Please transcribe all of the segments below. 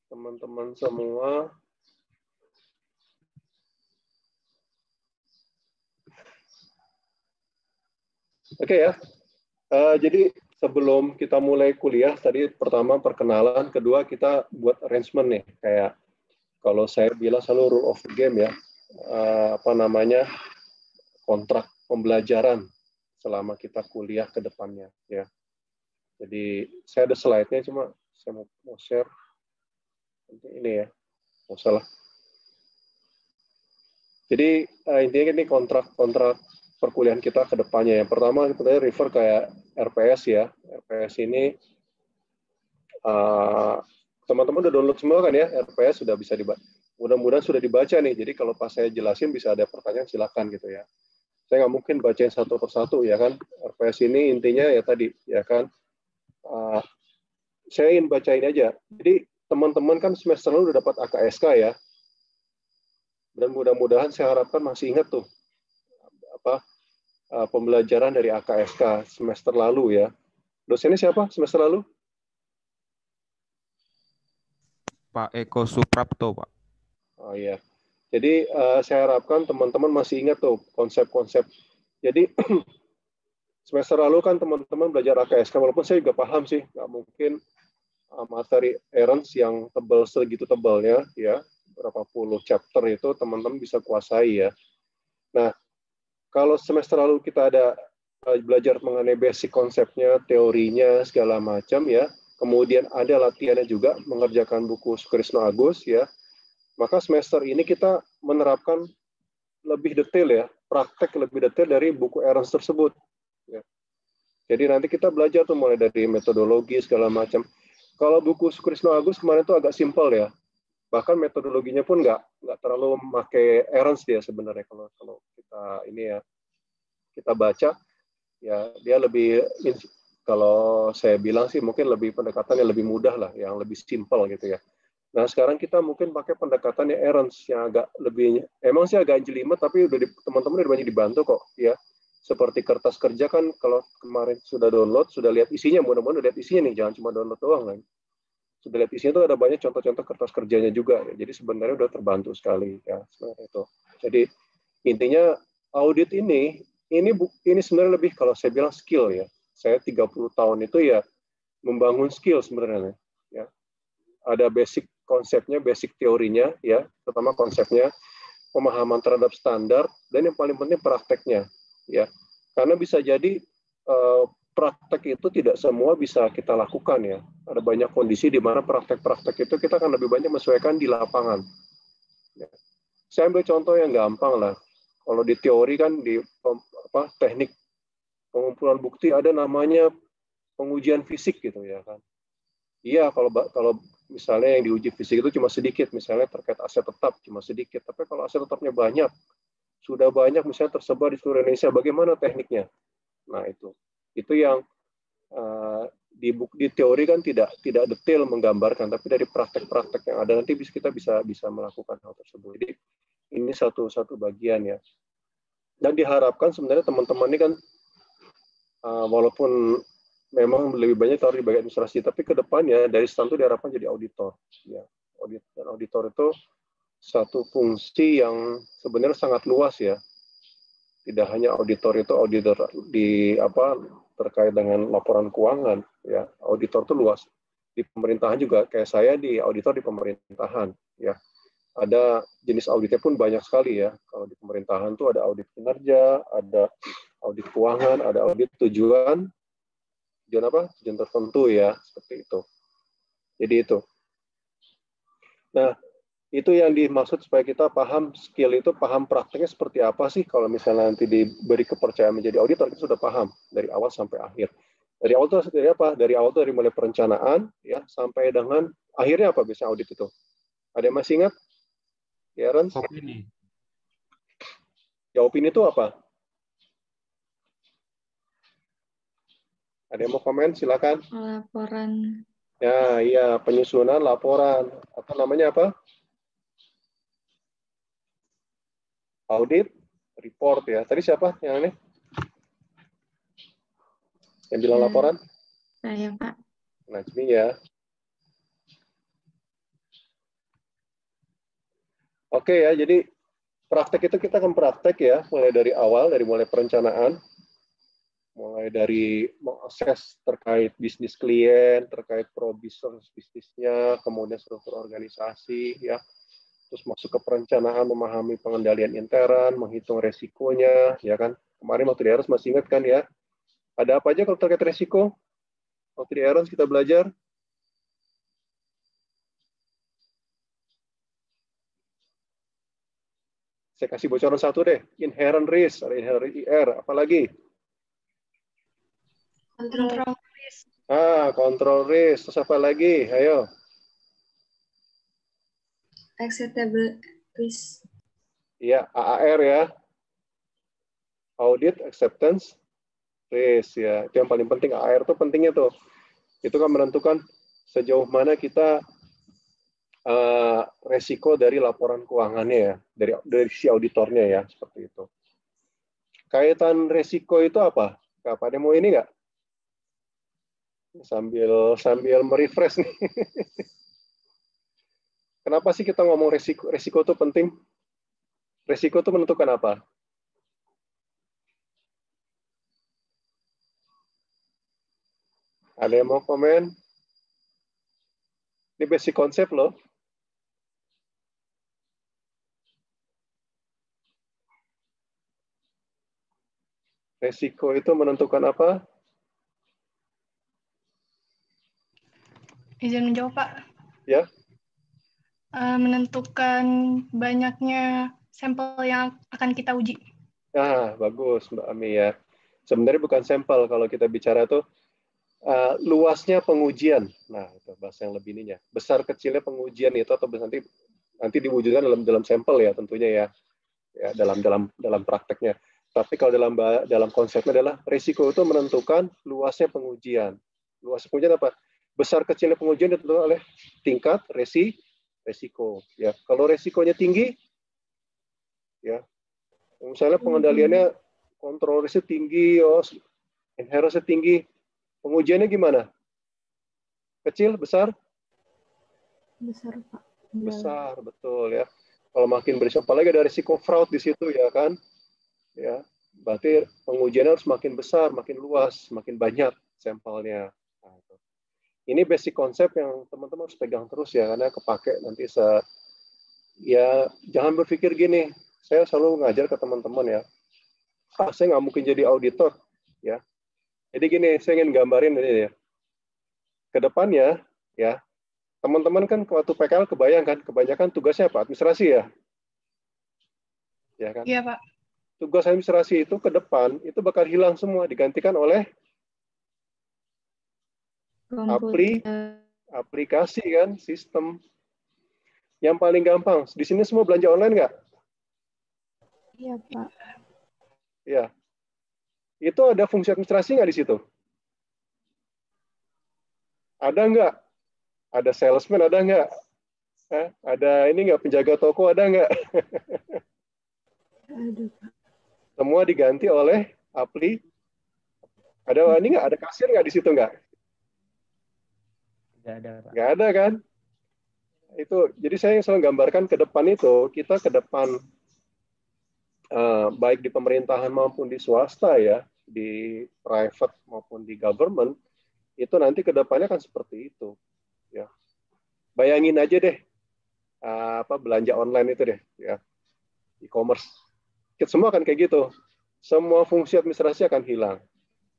teman-teman semua. Oke ya. Jadi sebelum kita mulai kuliah, tadi pertama perkenalan, kedua kita buat arrangement nih, kayak kalau saya bilang selalu rule of the game ya, kontrak pembelajaran selama kita kuliah ke depannya ya. Jadi saya ada slide-nya, cuma saya mau share ini ya, nggak salah. Jadi intinya ini kontrak perkuliahan kita ke depannya. Yang pertama kita refer kayak RPS ya. RPS ini teman-teman udah download semua kan ya? RPS sudah bisa dibaca. Mudah-mudahan sudah dibaca nih. Jadi kalau pas saya jelasin bisa ada pertanyaan, silakan gitu ya. Saya nggak mungkin bacain satu persatu ya kan. RPS ini intinya ya tadi ya kan. Saya ingin bacain aja. Jadi teman-teman kan semester lalu udah dapat AKSK ya. Dan mudah-mudahan saya harapkan masih ingat tuh pembelajaran dari AKSK semester lalu ya. Dosennya siapa semester lalu? Pak Eko Suprapto, Pak. Oh iya. Jadi saya harapkan teman-teman masih ingat tuh konsep-konsep. Jadi semester lalu kan teman-teman belajar AKSK, walaupun saya juga paham sih, nggak mungkin materi Erens yang tebal segitu tebalnya, ya berapa puluh chapter itu teman-teman bisa kuasai ya. Nah, kalau semester lalu kita ada belajar mengenai basic konsepnya, teorinya, segala macam ya, kemudian ada latihannya juga, mengerjakan buku Sukrisno Agus ya, maka semester ini kita menerapkan lebih detail ya, praktek lebih detail dari buku Erens tersebut. Ya. Jadi nanti kita belajar tuh mulai dari metodologi segala macam. Kalau buku Sukrisno Agus kemarin tuh agak simpel ya, bahkan metodologinya pun nggak terlalu memakai Erens dia sebenarnya kalau kita ini ya kita baca ya dia lebih, kalau saya bilang sih mungkin lebih pendekatannya lebih mudah lah, yang lebih simpel gitu ya. Nah sekarang kita mungkin pakai pendekatannya Erens yang agak lebih, emang sih agak jelimet tapi udah teman-teman udah banyak dibantu kok ya. Seperti kertas kerja kan, kalau kemarin sudah download, sudah lihat isinya, mudah-mudahan udah lihat isinya nih, jangan cuma download doang kan. Sudah lihat isinya itu ada banyak contoh-contoh kertas kerjanya juga ya. Jadi sebenarnya udah terbantu sekali ya sebenarnya itu. Jadi intinya audit ini sebenarnya lebih, kalau saya bilang skill ya. Saya 30 tahun itu ya membangun skill sebenarnya ya. Ada basic konsepnya, basic teorinya ya, terutama konsepnya, pemahaman terhadap standar, dan yang paling penting prakteknya ya. Karena bisa jadi praktek itu tidak semua bisa kita lakukan ya. Ada banyak kondisi di mana praktek-praktek itu kita akan lebih banyak menyesuaikan di lapangan. Ya. Saya ambil contoh yang gampang lah. Kalau di teori kan di teknik pengumpulan bukti ada namanya pengujian fisik gitu ya kan. Iya, kalau misalnya yang diuji fisik itu cuma sedikit, misalnya terkait aset tetap cuma sedikit, tapi kalau aset tetapnya banyak, sudah banyak misalnya tersebar di seluruh Indonesia, bagaimana tekniknya? Nah itu yang di teori kan tidak detail menggambarkan, tapi dari praktek-praktek yang ada nanti kita bisa melakukan hal tersebut. Jadi ini satu bagian ya. Dan diharapkan sebenarnya teman-teman ini kan walaupun memang lebih banyak taruh di bagian administrasi, tapi ke depannya dari STAN itu diharapkan jadi auditor. Ya, auditor itu satu fungsi yang sebenarnya sangat luas ya. Tidak hanya auditor itu auditor terkait dengan laporan keuangan ya. Auditor itu luas. Di pemerintahan juga, kayak saya di auditor di pemerintahan ya. Ada jenis auditnya pun banyak sekali ya. Kalau di pemerintahan itu ada audit kinerja, ada audit keuangan, ada audit tujuan tertentu ya, seperti itu. Jadi itu. Nah, itu yang dimaksud supaya kita paham skill itu, paham prakteknya seperti apa sih. Kalau misalnya nanti diberi kepercayaan menjadi auditor, kita sudah paham dari awal sampai akhir. Dari awal itu dari apa? Dari awal itu dari mulai perencanaan ya sampai dengan akhirnya apa biasanya audit itu? Ada yang masih ingat? Ya, Ren? Opini. Ya, opini itu apa? Ada yang mau komen? Silakan. Laporan. Ya, iya, penyusunan laporan. Apa namanya apa? Audit, report ya. Tadi siapa yang ini? Yang bilang laporan? Saya, Pak. Najmi ya. Oke ya, jadi praktek itu kita akan praktek ya, mulai dari awal, dari mulai perencanaan, mulai dari mengakses terkait bisnis klien, terkait bisnisnya, kemudian struktur organisasi, ya, terus masuk ke perencanaan, memahami pengendalian intern, menghitung resikonya, ya kan. Kemarin waktu di Eros masih ingat kan ya, ada apa aja kalau terkait resiko? Waktu di Eros kita belajar. Saya kasih bocoran satu deh, inherent risk, ada inherent IR, apalagi? Control risk. Control risk, terus apa lagi? Ayo. Acceptable risk. Iya, AAR ya. Audit Acceptance Risk ya. Itu yang paling penting, AAR itu pentingnya tuh. Itu kan menentukan sejauh mana kita resiko dari laporan keuangannya ya, dari si auditornya ya, seperti itu. Kaitan resiko itu apa? Ada mau ini nggak? Sambil merefresh nih. Kenapa sih kita ngomong resiko? Resiko itu penting. Resiko itu menentukan apa? Ada yang mau komen? Ini basic konsep loh. Resiko itu menentukan apa? Izin menjawab, Pak. Ya. Menentukan banyaknya sampel yang akan kita uji. Bagus Mbak Ami ya. Sebenarnya bukan sampel kalau kita bicara tuh luasnya pengujian. Nah, itu bahasa yang lebih ininya. Besar kecilnya pengujian itu atau nanti diwujudkan dalam sampel ya tentunya ya. Ya dalam prakteknya. Tapi kalau dalam konsepnya adalah risiko itu menentukan luasnya pengujian. Luas pengujian apa? Besar kecilnya pengujian ditentukan oleh tingkat resiko. Ya, kalau resikonya tinggi, ya, misalnya pengendaliannya kontrol risk tinggi, inherensi tinggi, pengujiannya gimana? Kecil, besar? Besar, Pak. Besar, betul ya. Kalau makin berisiko, apalagi ada risiko fraud di situ ya kan? Ya, berarti pengujiannya harus makin besar, makin luas, makin banyak sampelnya. Nah, ini basic konsep yang teman-teman harus pegang terus ya, karena kepake nanti ya jangan berpikir gini. Saya selalu ngajar ke teman-teman ya. Saya nggak mungkin jadi auditor, ya. Jadi gini, saya ingin gambarin ini ya. Kedepannya, ya, teman-teman kan waktu PKL kebanyakan tugasnya apa? Administrasi ya, ya kan? Iya, Pak. Tugas administrasi itu ke depan itu bakal hilang semua, digantikan oleh aplikasi kan, sistem. Yang paling gampang, di sini semua belanja online nggak? Iya, Pak. Ya. Itu ada fungsi administrasi nggak di situ? Ada nggak? Ada salesman, ada nggak? Ada ini nggak, penjaga toko, ada nggak? Ada, Pak. Semua diganti oleh Ada ini nggak? Ada kasir nggak di situ nggak? Nggak ada, Pak. Nggak ada kan? Itu jadi saya selalu gambarkan ke depan itu, kita ke depan baik di pemerintahan maupun di swasta ya, di private maupun di government, itu nanti ke depannya kan seperti itu. Ya. Bayangin aja deh, belanja online itu deh, ya, e-commerce. Semua akan kayak gitu. Semua fungsi administrasi akan hilang.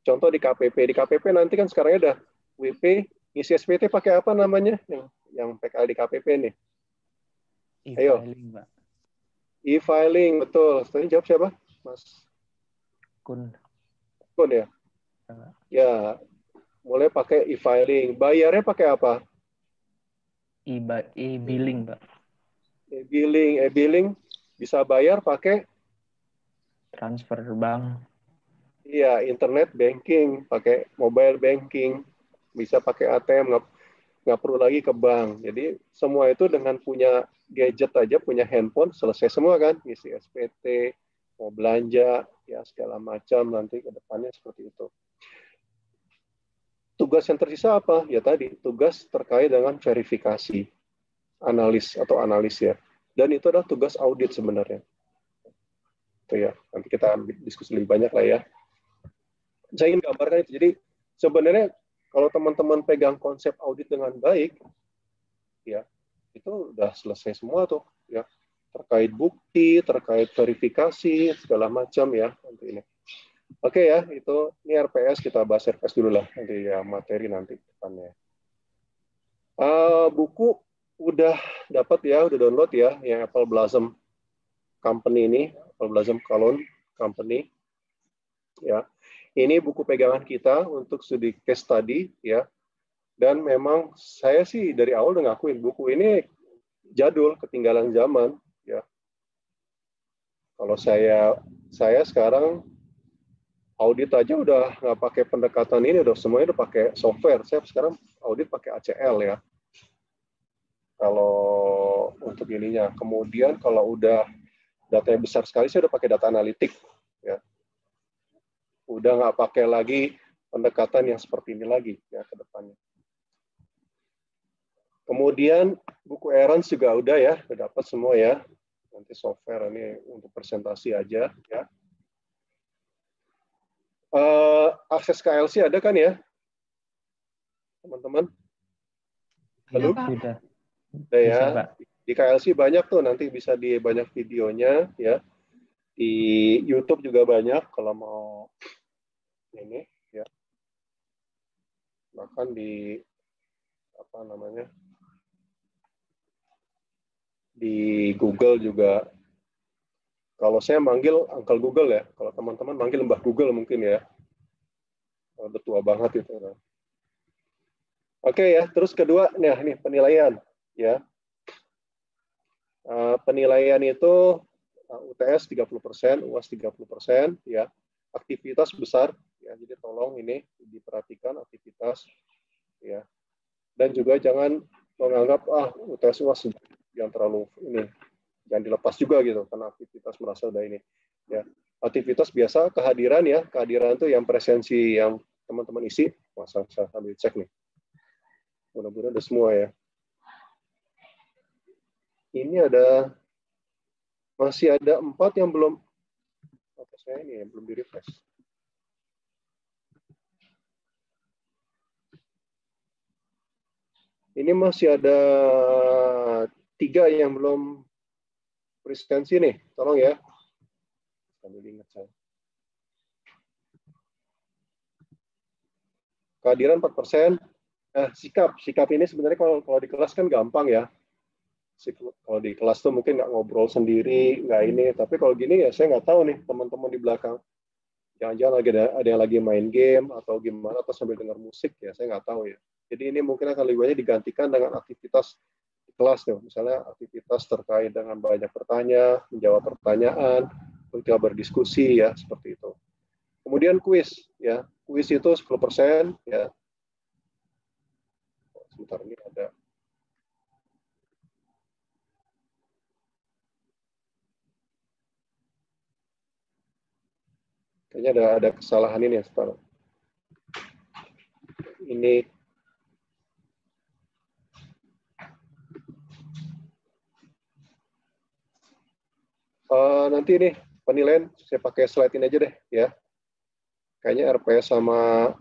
Contoh di KPP nanti kan sekarang ada WP, ngisi SPT pakai apa namanya? Yang PKL di KPP nih. Ayo. E-filing, Pak. E-filing, betul. Tadi jawab siapa? Mas Kun ya? Ya, mulai pakai e-filing. Bayarnya pakai apa? E-billing, Pak. E-billing bisa bayar pakai Transfer bank. iya, internet banking, pakai mobile banking, bisa pakai ATM, nggak perlu lagi ke bank. Jadi semua itu dengan punya gadget aja, punya handphone, selesai semua kan, ngisi SPT, mau belanja, ya segala macam nanti ke depannya seperti itu. Tugas yang tersisa apa? Ya tadi, tugas terkait dengan verifikasi, analis ya. Dan itu adalah tugas audit sebenarnya. Itu ya, nanti kita diskusi lebih banyak lah ya. Saya ingin gambarkan itu. Jadi sebenarnya kalau teman-teman pegang konsep audit dengan baik, ya itu udah selesai semua tuh, ya terkait bukti, terkait verifikasi, segala macam ya nanti ini. Oke ya, itu ini RPS, kita bahas RPS dulu lah nanti ya, materi nanti depannya. Buku udah dapat ya, udah download ya, yang Apple Blossom Company ini, Apple Blossom Cologne Company. Ya, ini buku pegangan kita untuk studi case study ya. Dan memang saya sih dari awal udah ngakuin buku ini jadul, ketinggalan zaman ya. Kalau saya sekarang audit aja udah nggak pakai pendekatan ini, udah semuanya udah pakai software. Saya sekarang audit pakai ACL ya. Kalau untuk ininya, kemudian kalau udah datanya besar sekali, saya udah pakai data analitik ya. Udah nggak pakai lagi pendekatan yang seperti ini lagi ya ke depannya. Kemudian buku Errands juga udah ya, udah dapat semua ya. Nanti software ini untuk presentasi aja ya. Akses KLC ada kan ya, teman-teman? Halo? Sudah. Udah ya. Bisa, Pak. Di KLC banyak tuh, nanti bisa di banyak videonya ya. Di YouTube juga banyak kalau mau ini ya. Bahkan di apa namanya? Di Google juga. Kalau saya manggil Uncle Google ya, kalau teman-teman manggil Mbah Google mungkin ya. Udah tua banget itu. Oke ya, terus kedua, nah ini penilaian ya. Penilaian itu UTS 30%, UAS 30% ya. Aktivitas besar ya, jadi tolong ini diperhatikan aktivitas ya. Dan juga jangan menganggap UTS UAS yang terlalu ini, jangan dilepas juga gitu karena aktivitas merasa udah ini ya. Aktivitas biasa kehadiran ya, kehadiran itu yang presensi yang teman-teman isi. Masa saya sambil cek nih, mudah-mudahan udah semua ya. Ini masih ada 4 yang belum, apa saya ini belum di refresh. Ini masih ada 3 yang belum presensi nih, tolong ya. Sambil ingat saya. Kehadiran 4%. Sikap ini sebenarnya kalau di kelas kan gampang ya. Kalau di kelas tuh mungkin nggak ngobrol sendiri, nggak ini. Tapi kalau gini ya saya nggak tahu nih teman-teman di belakang. Jangan-jangan ada yang lagi main game atau gimana atau sambil dengar musik ya, saya nggak tahu ya. Jadi ini mungkin akan lebih banyak digantikan dengan aktivitas di kelas tuh. Misalnya aktivitas terkait dengan banyak bertanya, menjawab pertanyaan, ketika berdiskusi ya seperti itu. Kemudian kuis ya. Kuis itu 10% ya. Sebentar ini ada. Kayaknya ada kesalahan ini ya sekarang. Ini nanti nih penilaian saya pakai slide ini aja deh ya. Kayaknya RPS sama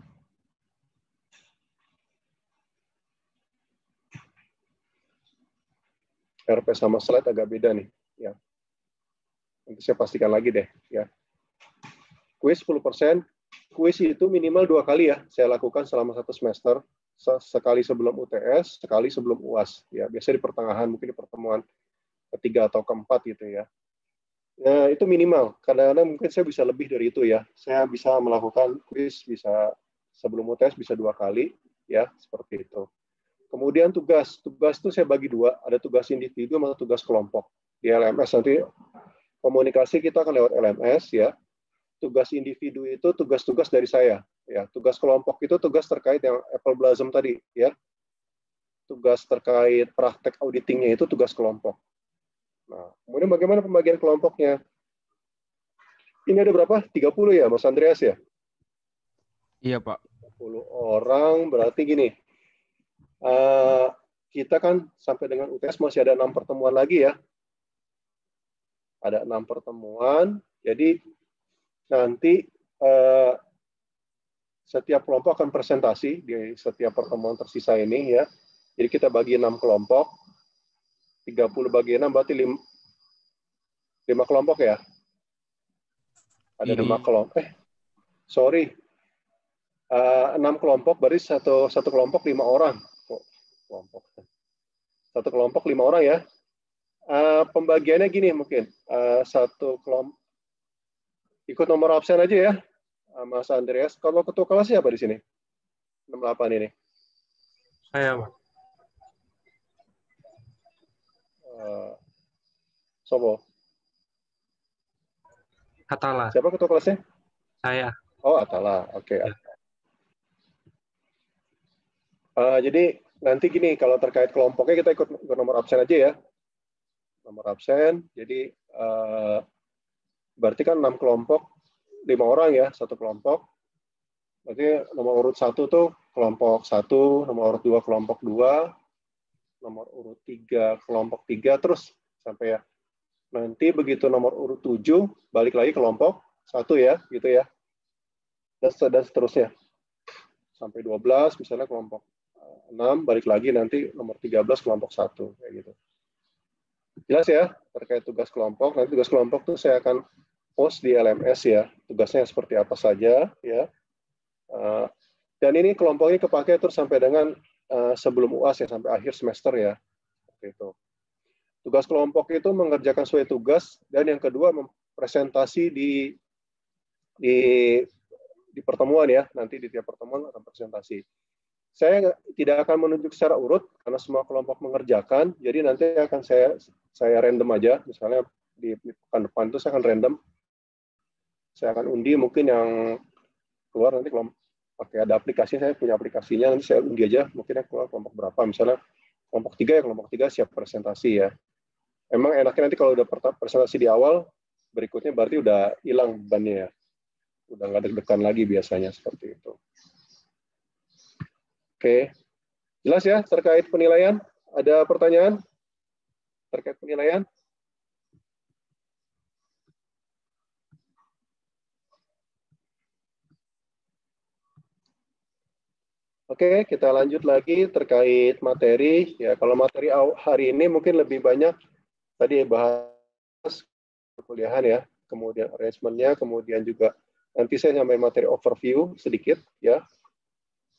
slide agak beda nih ya. Nanti saya pastikan lagi deh ya. Kuis 10%, kuis itu minimal 2 kali ya saya lakukan selama 1 semester. Sekali sebelum UTS, sekali sebelum UAS ya. Biasanya di pertengahan, mungkin di pertemuan ketiga atau keempat gitu ya. Nah, itu minimal. Kadang-kadang mungkin saya bisa lebih dari itu ya. Saya bisa melakukan kuis bisa sebelum UTS bisa 2 kali ya, seperti itu. Kemudian tugas itu saya bagi 2, ada tugas individu sama tugas kelompok. Di LMS nanti komunikasi kita akan lewat LMS ya. Tugas individu itu tugas-tugas dari saya ya. Tugas kelompok itu tugas terkait yang Apple Blossom tadi ya. Tugas terkait praktek auditingnya itu tugas kelompok. Nah, kemudian bagaimana pembagian kelompoknya? Ini ada berapa? 30 ya, Mas Andreas ya? Iya, Pak. 30 orang, berarti gini. Kita kan sampai dengan UTS masih ada 6 pertemuan lagi ya. Ada 6 pertemuan. Jadi nanti setiap kelompok akan presentasi di setiap pertemuan tersisa ini ya. Jadi kita bagi 6 kelompok. 30 bagi 6 berarti 5 kelompok ya. Ada 5 kelompok. Sorry. 6 kelompok berarti satu kelompok 5 orang. Satu kelompok 5 orang ya. Pembagiannya gini mungkin. Satu kelompok ikut nomor absen aja ya. Mas Andreas. Kalau ketua kelas siapa di sini? 68 ini. Saya, Pak. Sobo. Atala. Siapa ketua kelasnya? Saya. Oh, Atala. Oke. Ya. Jadi nanti gini, kalau terkait kelompoknya kita ikut nomor absen aja ya. Nomor absen. Jadi berarti kan 6 kelompok, 5 orang ya, satu kelompok. Berarti nomor urut 1 tuh kelompok 1, nomor urut 2 kelompok 2, nomor urut 3 kelompok 3, terus sampai ya. Nanti begitu nomor urut 7, balik lagi kelompok 1 ya, gitu ya. Dan seterusnya. Sampai 12, misalnya kelompok 6, balik lagi nanti nomor 13 kelompok 1, kayak gitu. Jelas ya, terkait tugas kelompok. Nanti tugas kelompok tuh saya akan post di LMS ya, tugasnya seperti apa saja ya. Dan ini kelompok ini kepakai terus sampai dengan sebelum UAS ya, sampai akhir semester ya. Seperti itu. Tugas kelompok itu mengerjakan sesuai tugas, dan yang kedua presentasi di pertemuan ya, nanti di tiap pertemuan akan presentasi. Saya tidak akan menunjuk secara urut karena semua kelompok mengerjakan, jadi nanti akan saya random aja, misalnya di pekan depan itu saya akan random, saya akan undi mungkin yang keluar nanti kelompok pakai ada aplikasi, saya punya aplikasinya, nanti saya undi aja mungkin yang keluar kelompok berapa, misalnya kelompok 3 ya, kelompok 3 siap presentasi ya. Emang enaknya nanti kalau udah presentasi di awal, berikutnya berarti udah hilang bebannya ya, udah nggak deg-degan lagi biasanya seperti itu. Oke, jelas ya terkait penilaian? Ada pertanyaan terkait penilaian? Oke, kita lanjut lagi terkait materi. Ya, kalau materi hari ini mungkin lebih banyak tadi bahas perkuliahan ya, kemudian arrangement-nya, kemudian juga nanti saya nyampe materi overview sedikit ya.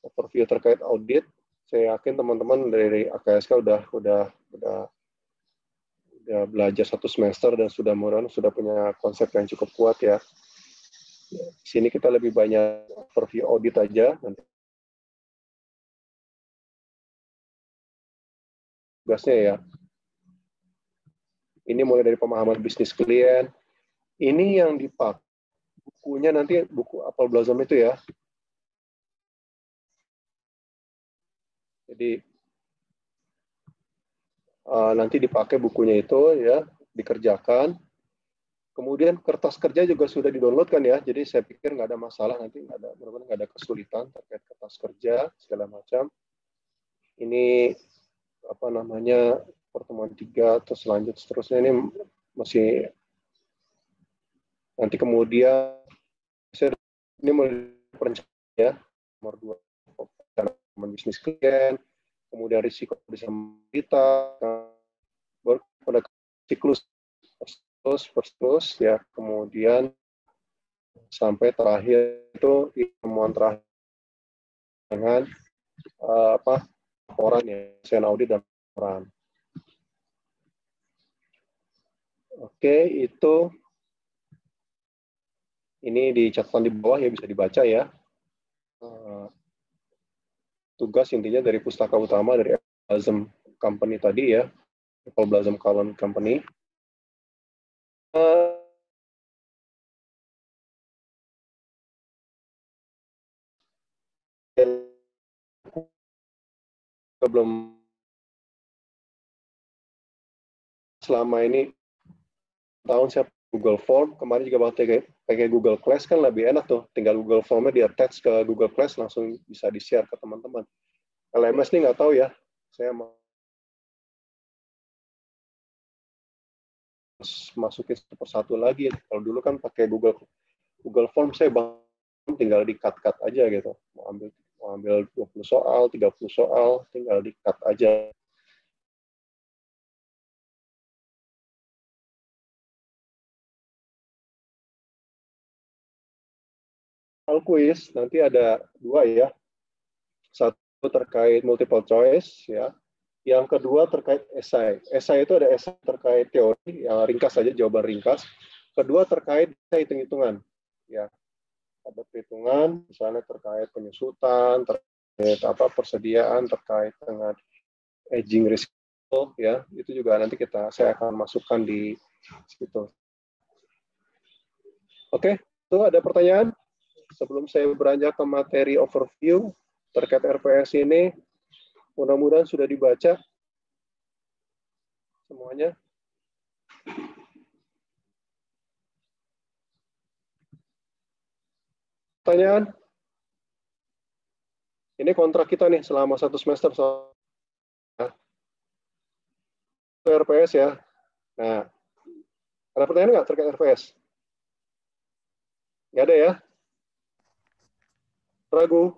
Overview terkait audit. Saya yakin teman-teman dari AKSK udah belajar 1 semester dan sudah punya konsep yang cukup kuat ya. Di sini kita lebih banyak overview audit aja nanti. Tugasnya ya. Ini mulai dari pemahaman bisnis klien. Ini yang dipakai bukunya nanti buku Apple Blossom itu ya. Jadi nanti dipakai bukunya itu ya, dikerjakan. Kemudian kertas kerja juga sudah di-download kan ya. Jadi saya pikir nggak ada masalah nanti, mudah-mudahan nggak ada kesulitan terkait kertas kerja segala macam. Ini apa namanya pertemuan 3 terus lanjut seterusnya ini masih nanti kemudian ini mulai perencanaan ya, nomor 2 bisnis klien, kemudian risiko bisa kita baru pada siklus terus ya, kemudian sampai terakhir itu pertemuan terakhir dengan laporan ya, sen audit dan laporan. Oke, itu ini di catatan di bawah ya, bisa dibaca ya. Tugas intinya dari pustaka utama dari Apple Blossom Company tadi ya, Apple Blossom Company. Belum selama ini tahun saya Google Form, kemarin juga pakai Google Class kan lebih enak tuh, tinggal Google Form-nya di-attach ke Google Class langsung bisa di-share ke teman-teman. LMS ini nggak tahu ya, saya mau masukin satu persatu lagi. Kalau dulu kan pakai Google Form, saya tinggal di-cut aja gitu. Mau ambil 20 soal, 30 soal, tinggal di-cut aja. Soal kuis nanti ada 2 ya. Satu terkait multiple choice ya. Yang kedua terkait esai. Esai itu ada esai terkait teori yang ringkas saja, jawaban ringkas. Kedua terkait hitung-hitungan ya. Ada perhitungan misalnya terkait penyusutan, terkait persediaan, terkait dengan aging risiko ya. Itu juga nanti saya akan masukkan di situ. Oke, itu ada pertanyaan? Sebelum saya beranjak ke materi overview terkait RPS ini, mudah-mudahan sudah dibaca semuanya. Pertanyaan? Ini kontrak kita nih selama 1 semester. RPS ya. Nah, ada pertanyaan nggak terkait RPS? Nggak ada ya? Ragu?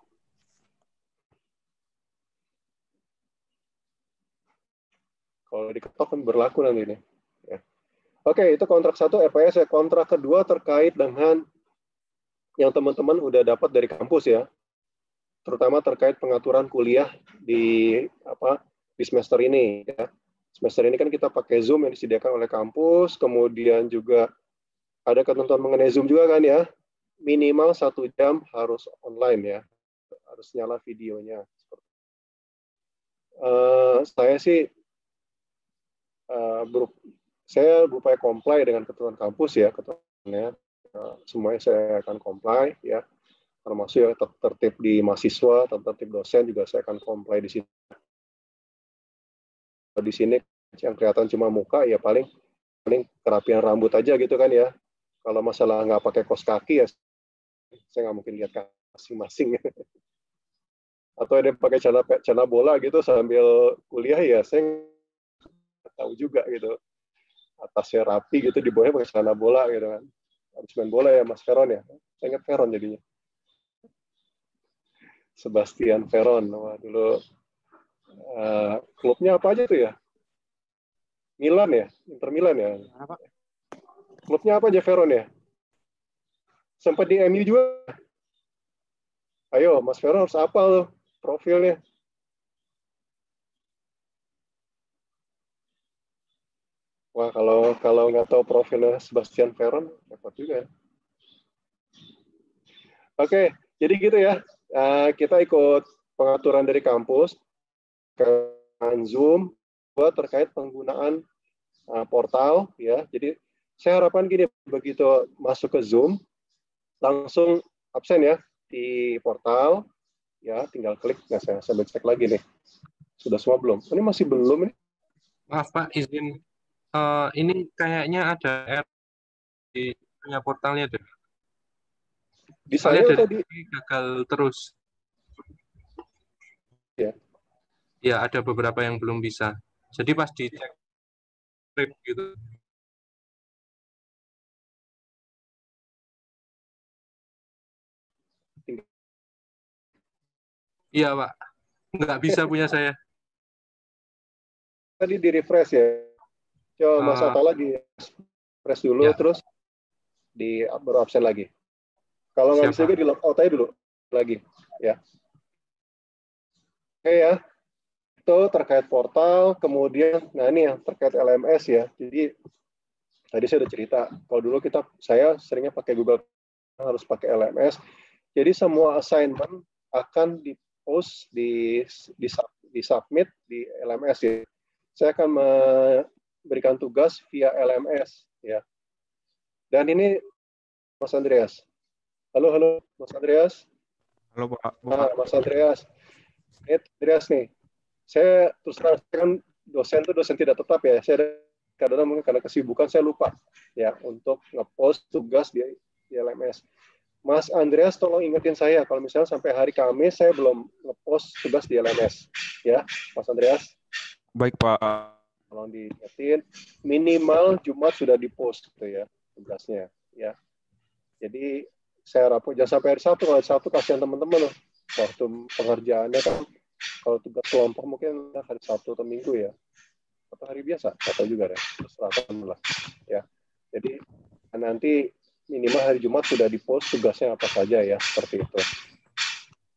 Kalau diketok kan berlaku nanti ini. Ya. Oke, itu kontrak 1 RPS ya. Kontrak kedua terkait dengan yang teman-teman udah dapat dari kampus ya. Terutama terkait pengaturan kuliah di semester ini ya. Semester ini kan kita pakai Zoom yang disediakan oleh kampus, kemudian juga ada ketentuan mengenai Zoom juga kan ya. Minimal 1 jam harus online ya. Harus nyala videonya. Saya sih saya berupaya comply dengan ketentuan kampus ya, ketentuannya semuanya saya akan comply ya, termasuk yang tertib di mahasiswa, tertib dosen juga saya akan comply di sini. Di sini yang kelihatan cuma muka ya paling kerapian rambut aja gitu kan ya. Kalau masalah nggak pakai kaos kaki ya saya nggak mungkin lihat masing-masing. Atau ada pakai celana bola gitu sambil kuliah ya saya tahu juga gitu, atasnya rapi gitu, di bawahnya pakai celana bola gitu kan, habis main bola ya Mas Veron ya, saya ingat Veron jadinya, Sebastian Veron. Wah, dulu klubnya apa aja tuh ya, Milan ya, Inter Milan ya, klubnya apa aja Veron ya, sempat di MU juga. Ayo Mas Veron harus hafal tuh profilnya. Wah, kalau nggak tahu profilnya Sebastian Veron, repot juga ya. Oke, jadi gitu ya. Kita ikut pengaturan dari kampus ke Zoom terkait penggunaan portal ya. Jadi saya harapkan gini, begitu masuk ke Zoom langsung absen ya di portal ya, tinggal klik. Nah, saya cek lagi nih. Sudah semua belum? Ini masih belum ini. Maaf Pak, izin. Ini kayaknya ada error di punya portalnya deh. Di saya atau di gagal terus. Ya. Ya, ada beberapa yang belum bisa. Jadi pas dicek gitu. Iya, Pak. Nggak bisa punya saya. Tadi di refresh ya. Coba Mas Atta lagi refresh dulu ya. Terus baru absen lagi. Kalau nggak bisa juga di logout aja dulu lagi ya. Oke ya. Itu terkait portal, kemudian nah ini yang terkait LMS ya. Jadi tadi saya udah cerita, kalau dulu saya seringnya pakai Google, harus pakai LMS. Jadi semua assignment akan di-post, di submit di LMS ya. Saya akan memberikan tugas via LMS ya. Dan ini Mas Andreas. Halo Mas Andreas. Halo Pak. Nah, Mas Andreas. Ini Andreas nih. Saya terus terang kan dosen tidak tetap ya. Saya kadang mungkin karena kesibukan saya lupa ya untuk ngepost tugas di LMS. Mas Andreas tolong ingetin saya kalau misalnya sampai hari Kamis saya belum ngepost tugas di LMS ya, Mas Andreas. Baik Pak. Tolong diingetin, minimal Jumat sudah di-post gitu ya tugasnya ya. Jadi saya harap jangan sampai hari Sabtu. Kalau hari Sabtu kasihan teman-teman loh. Waktu pengerjaannya kan kalau tugas kelompok mungkin hari Sabtu atau Minggu ya. Atau hari biasa, atau juga deh. Terserah lah ya. Jadi nanti minimal hari Jumat sudah di-post tugasnya apa saja ya, seperti itu.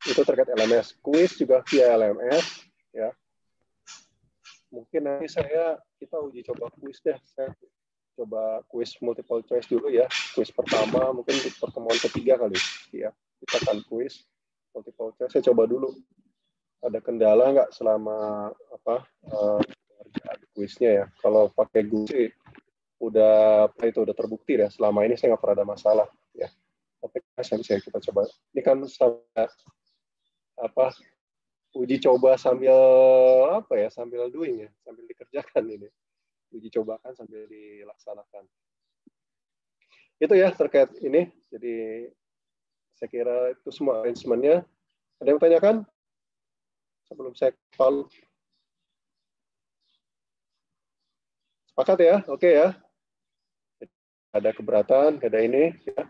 Itu terkait LMS. Kuis juga via LMS ya. Mungkin nanti kita uji coba kuis deh. Saya coba kuis multiple choice dulu ya. Kuis pertama mungkin di pertemuan ketiga kali ya. Kita akan kuis multiple choice. Saya coba dulu. Ada kendala nggak selama pengerjaan kuisnya ya? Kalau pakai Google udah terbukti ya. Selama ini saya nggak pernah ada masalah ya. Tapi saya kita coba. Ini kan uji coba sambil doing ya, sambil dikerjakan ini. Uji cobakan sambil dilaksanakan. Itu ya terkait ini. Jadi saya kira itu semua arrangement-nya. Ada yang tanyakan? Sebelum saya follow. Sepakat ya? Oke ya. Ada keberatan, ada ini ya.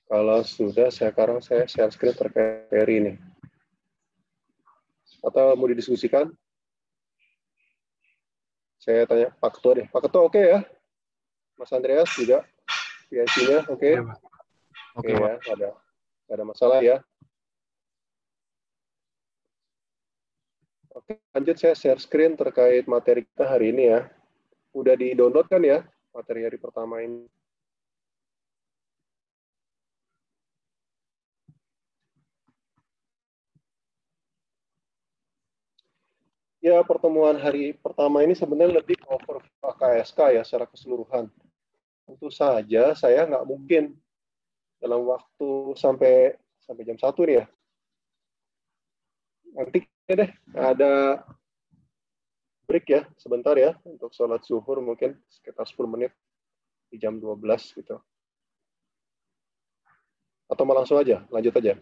Kalau sudah sekarang saya share screen terkait Ferry ini. Atau mau didiskusikan? Saya tanya Pak Ketua deh. Pak Ketua oke ya? Mas Andreas juga PIC-nya oke? Oke ya, nggak ada masalah ya. Oke, lanjut saya share screen terkait materi kita hari ini ya. Udah di-download kan ya materi hari pertama ini? Ya, pertemuan hari pertama ini sebenarnya lebih over KSK ya secara keseluruhan. Tentu saja saya nggak mungkin dalam waktu sampai jam 1 nih ya. Nanti deh ada break ya sebentar ya untuk sholat zuhur mungkin sekitar 10 menit di jam 12 gitu. Atau mau langsung aja, lanjut aja.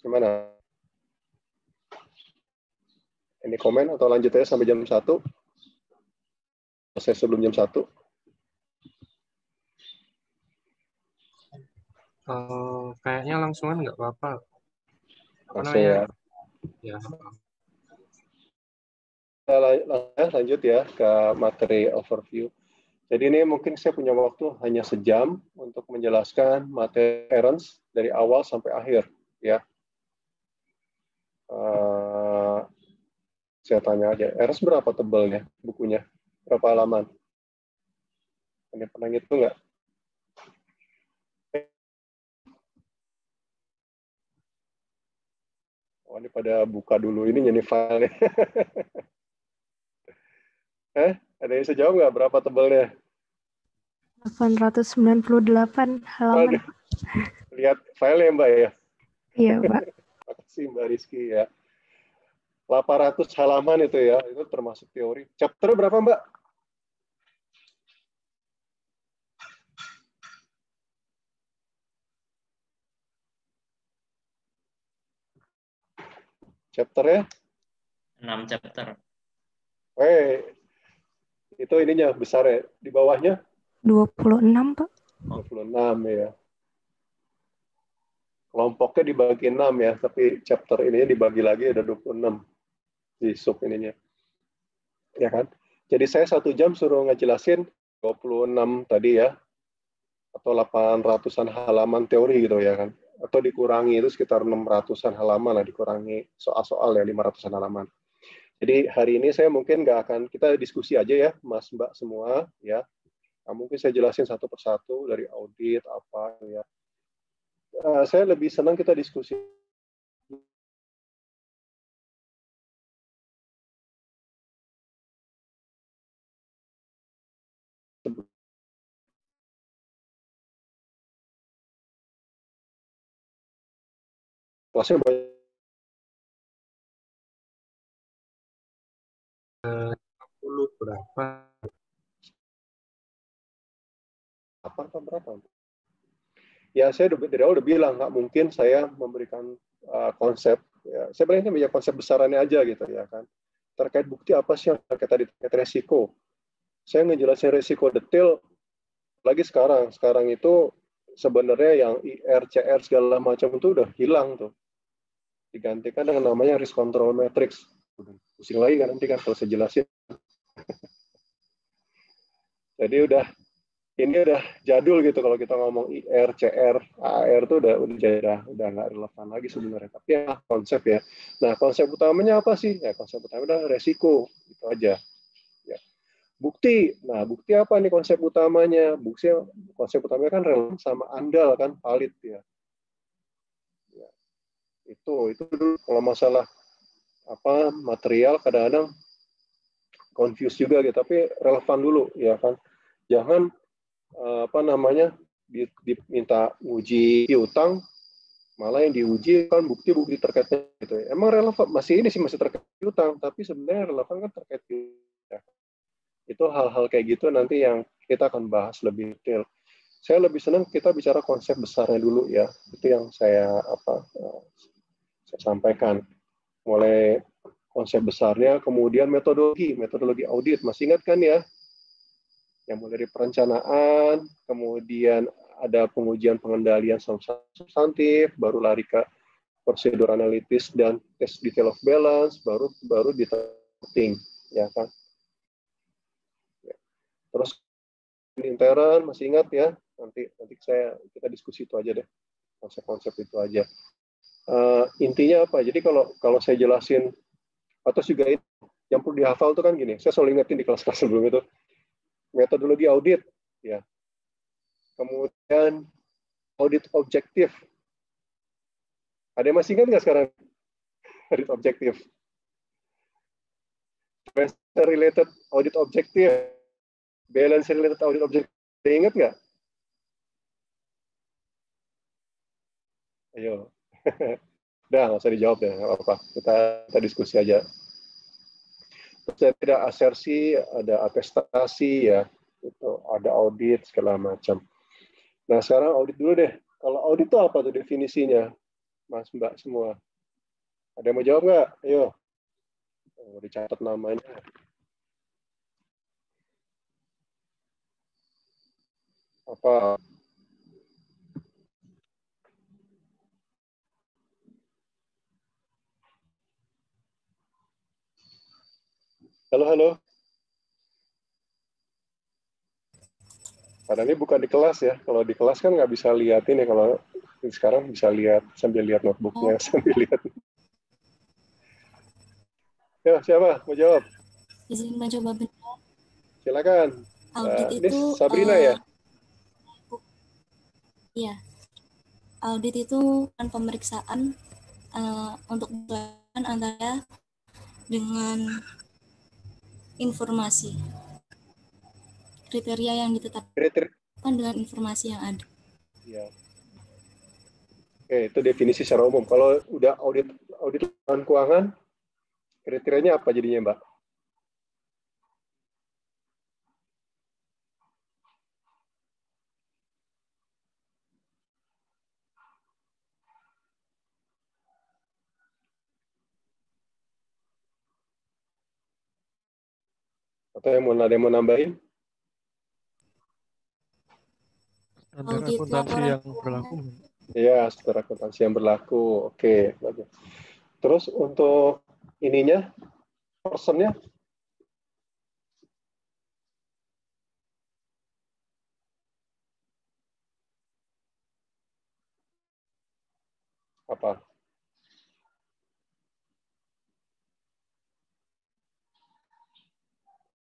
Gimana? Ini komen atau lanjut aja sampai jam 1? Selesai sebelum jam 1? Kayaknya langsungan nggak apa-apa. Langsung ya. Ya. Lanjut ya ke materi overview. Jadi ini mungkin saya punya waktu hanya sejam untuk menjelaskan materi errands dari awal sampai akhir ya. Saya tanya aja, errands berapa tebalnya bukunya? Berapa halaman? Ini pernah ngitung nggak? Oh, ini pada buka dulu ini jadi file. Ada yang bisa jawab nggak berapa tebalnya? 898 halaman. Lihat file ya Mbak ya? Iya, Pak. Terima kasih Mbak Rizky ya. 800 halaman itu ya, itu termasuk teori. Chapter berapa Mbak? Chapter ya? 6 chapter. Itu ininya besar ya. Di bawahnya? 26, Pak. 26 ya. Kelompoknya dibagi 6 ya, tapi chapter ininya dibagi lagi ada 26 di sub ininya. Ya kan? Jadi saya 1 jam suruh ngejelasin 26 tadi ya, atau 800-an halaman teori gitu ya kan. Atau dikurangi itu sekitar 600-an halaman lah, dikurangi soal-soal ya 500-an halaman. Jadi hari ini saya mungkin nggak akan, kita diskusi aja ya Mas Mbak semua ya. Nah, mungkin saya jelasin satu persatu dari audit apa ya. Saya lebih senang kita diskusi. Kelasnya banyak. 10 berapa? Berapa? Ya saya dari awal udah bilang nggak mungkin saya memberikan konsep Ya, saya bilang ini konsep besarannya aja gitu ya kan. Terkait bukti apa sih yang terkait tadi terkait resiko. Saya ngejelasin resiko detail lagi sekarang itu sebenarnya yang IR, CR segala macam itu udah hilang tuh. Digantikan dengan namanya risk control matrix. Pusing lagi kan nanti kan kalau saya jelasin. Jadi ini udah jadul gitu kalau kita ngomong IR, CR, AR itu udah nggak relevan lagi sebenarnya. Tapi ya konsep ya. Nah, konsep utamanya apa sih? Ya konsep utamanya adalah resiko. Itu aja. Ya. Bukti. Nah, bukti apa nih konsep utamanya? Konsep utamanya kan relevan sama andal kan, valid ya. Ya. Itu dulu kalau masalah material kadang-kadang confuse juga gitu, tapi relevan dulu ya kan. Jangan diminta uji piutang, malah yang diuji kan bukti-bukti terkaitnya gitu. Emang relevan masih terkait piutang, tapi sebenarnya relevan kan terkait piutang. Itu hal-hal kayak gitu nanti yang kita akan bahas lebih detail. Saya lebih senang kita bicara konsep besarnya dulu ya. Itu yang saya sampaikan. Mulai konsep besarnya, kemudian metodologi audit. Masih ingat kan ya? Yang mulai dari perencanaan, kemudian ada pengujian pengendalian substantif, baru lari ke prosedur analitis dan tes detail of balance, baru di testing, ya kan? Terus intern masih ingat ya? Nanti kita diskusi itu aja deh, konsep-konsep itu aja. Intinya apa? Jadi kalau saya jelasin atau juga yang perlu dihafal itu kan gini. Saya selalu ingetin di kelas-kelas sebelum itu. Metodologi audit, ya. Kemudian audit objektif. Ada yang masih ingat nggak sekarang audit objektif? Related audit objektif, balance related audit objektif. Ada yang ingat nggak? Ayo. Udah, nggak usah dijawab ya, nggak apa-apa. Kita diskusi aja. Terus ada asersi, ada atestasi, ya, itu ada audit segala macam. Nah sekarang audit dulu deh. Kalau audit itu apa tuh definisinya, Mas Mbak semua? Ada yang mau jawab nggak? Ayo, dicatat namanya. Apa? Halo. Padahal ini bukan di kelas ya. Kalau di kelas kan nggak bisa lihat ini. Kalau sekarang bisa lihat sambil lihat notebooknya, sambil lihat. Ya, siapa mau jawab? Izin mencoba benar. Silakan. Audit ini itu Sabrina ya? Iya. Audit itu kan pemeriksaan untuk antara dengan informasi. Kriteria yang ditetapkan dengan informasi yang ada. Ya. Oke, itu definisi secara umum. Kalau udah audit laporan keuangan, kriterianya apa jadinya, Mbak? Atau ada yang mau nambahin? Standar akuntansi yang berlaku. Iya, standar akuntansi yang berlaku. Oke, bagus. Terus untuk ininya, personnya? Apa?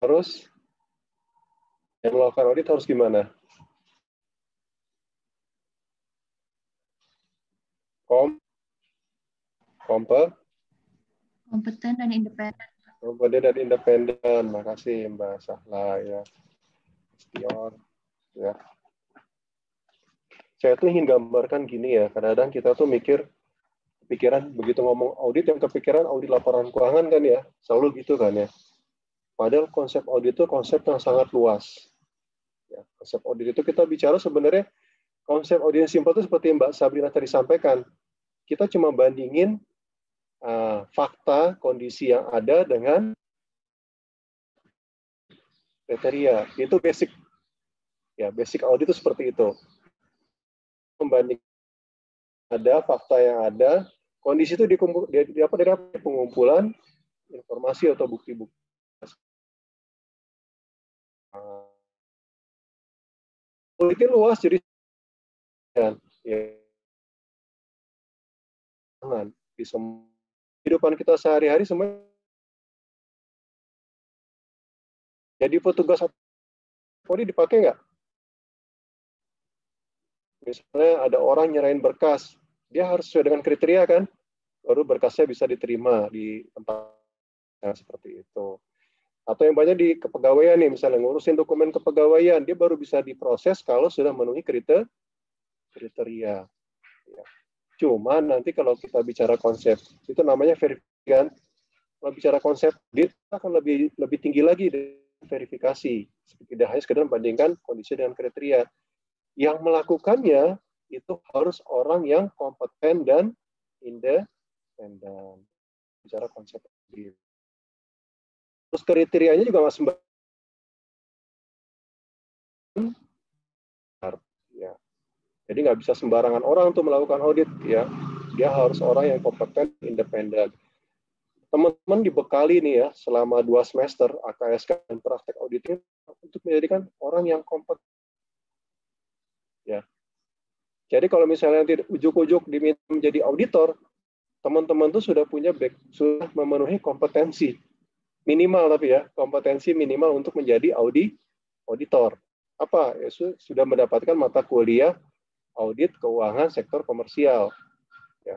Terus yang melakukan audit harus gimana? Kompeten dan independen. Kompeten dan independen. Makasih Mbak Sahla ya. Istior. Ya. Saya tuh ingin gambarkan gini ya. Kadang-kadang kita tuh pikiran begitu ngomong audit yang kepikiran audit laporan keuangan kan ya. Selalu gitu kan ya. Padahal konsep audit itu konsep yang sangat luas. Ya, konsep audit itu kita bicara sebenarnya konsep audit yang simpel itu seperti Mbak Sabrina tadi sampaikan. Kita cuma bandingin fakta, kondisi yang ada dengan kriteria. Itu basic. Ya, basic audit itu seperti itu. Membanding ada fakta yang ada, kondisi itu dari pengumpulan informasi atau bukti-bukti. Auditnya luas, jadi ya, di semua kehidupan kita sehari-hari semua. Jadi petugas audit dipakai nggak? Misalnya ada orang nyerahin berkas, dia harus sesuai dengan kriteria kan, baru berkasnya bisa diterima di tempat seperti itu. Atau yang banyak di kepegawaian nih, misalnya ngurusin dokumen kepegawaian, dia baru bisa diproses kalau sudah memenuhi kriteria. Ya. Cuma nanti kalau kita bicara konsep, itu namanya verifikasi. Kalau bicara konsep, dia akan lebih tinggi lagi dari verifikasi. Tidak hanya sekedar membandingkan kondisi dengan kriteria. Yang melakukannya itu harus orang yang kompeten dan independen. Bicara konsep. Terus kriterianya juga nggak sembarangan. Ya. Jadi nggak bisa sembarangan orang untuk melakukan audit. Ya. Dia harus orang yang kompeten, independen. Teman-teman dibekali nih ya selama 2 semester AKSK dan praktek auditnya untuk menjadikan orang yang kompeten. Ya. Jadi kalau misalnya nanti ujuk-ujuk diminta menjadi auditor, teman-teman tuh sudah sudah memenuhi kompetensi minimal, tapi ya kompetensi minimal untuk menjadi auditor. Apa? Ya, sudah mendapatkan mata kuliah audit keuangan sektor komersial. Ya.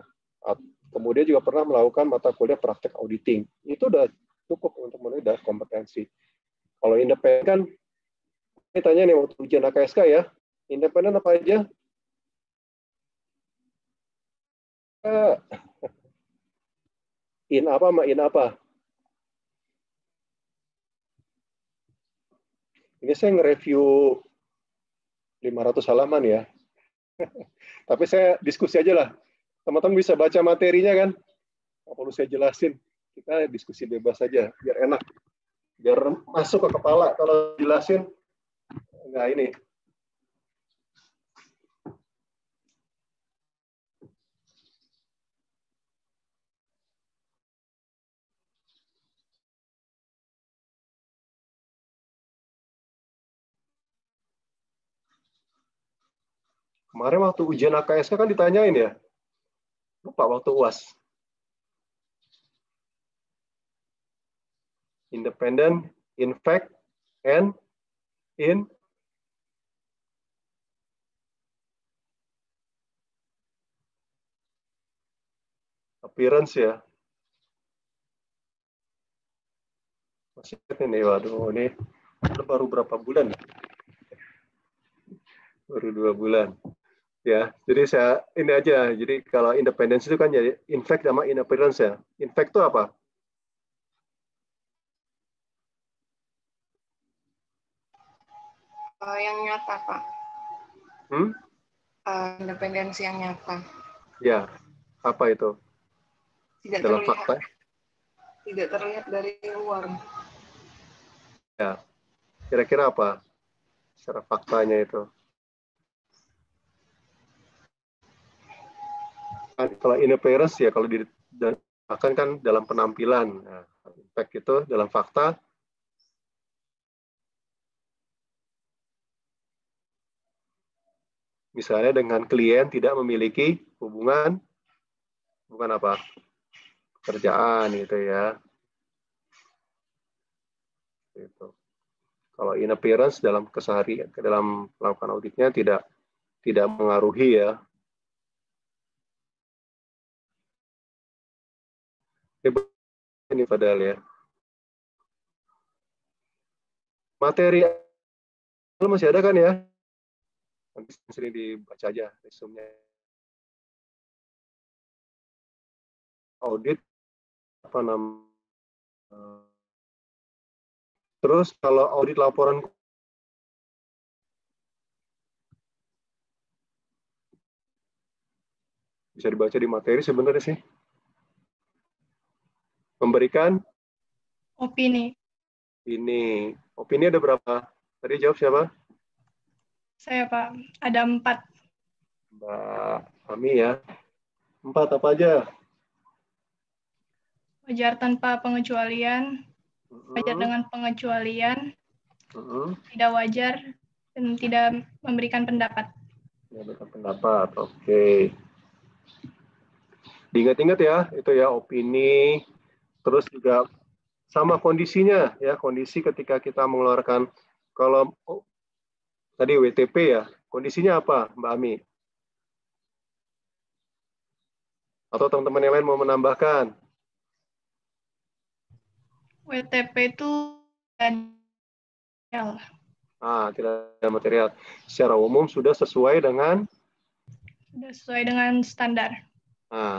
Kemudian juga pernah melakukan mata kuliah praktek auditing. Itu udah cukup untuk memenuhi kompetensi. Kalau independen kan, ini tanya nih waktu ujian AKSK ya, independen apa aja? In apa sama in apa? Ini saya nge-review 500 halaman ya. Tapi saya diskusi aja lah. Teman-teman bisa baca materinya kan? Nggak perlu saya jelasin. Kita diskusi bebas aja, biar enak. Biar masuk ke kepala. Kalau jelasin, nggak ini. Kemarin waktu ujian AKSK kan ditanyain ya. Lupa waktu UAS. Independent, in fact, and in appearance ya. Masih ini, waduh, ini baru berapa bulan? Baru 2 bulan. Ya, jadi saya ini aja. Jadi kalau independence itu kan jadi in fact sama in appearance ya. In fact itu apa? Yang nyata, Pak. Independensi yang nyata. Ya, apa itu? Tidak dalam terlihat. fakta? Tidak terlihat dari luar. Ya, kira-kira apa? Secara faktanya itu. Kalau in appearance ya kalau akan kan dalam penampilan. Nah, impact itu dalam fakta. Misalnya dengan klien tidak memiliki hubungan apa? Pekerjaan gitu ya. Gitu. Kalau in appearance dalam keseharian, dalam melakukan auditnya tidak mengaruhi ya. Ini padahal ya. Materi masih ada kan ya? Nanti sering dibaca aja resumenya. Audit apa namanya? Terus kalau audit laporan bisa dibaca di materi sebenarnya sih. Memberikan Opini. ini. Opini ada berapa? Tadi jawab siapa? Saya, Pak. Ada 4. Mbak Ami ya. 4 apa aja? Wajar tanpa pengecualian, wajar dengan pengecualian, tidak wajar, dan tidak memberikan pendapat. Memberikan pendapat, oke. Diingat-ingat ya, itu ya opini, terus juga sama kondisinya ya, kondisi ketika kita mengeluarkan, kalau tadi WTP ya, kondisinya apa Mbak Ami? Atau teman-teman yang lain mau menambahkan? WTP itu material. Tidak ada material. Secara umum sudah sesuai dengan Standar.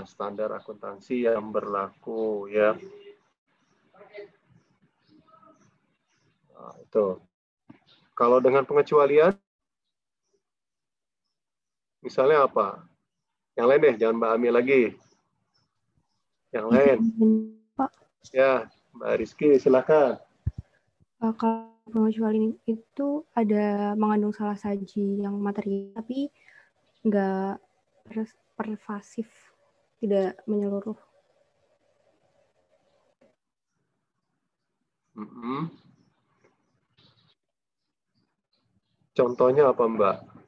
Standar akuntansi yang berlaku ya. Itu. Kalau dengan pengecualian, misalnya apa? Yang lain deh, jangan Mbak Ami lagi. Yang lain. Pak, Ya, Mbak Rizky, silakan. kalau pengecualian itu ada mengandung salah saji yang material, tapi nggak pervasif, tidak menyeluruh. Contohnya apa, Mbak?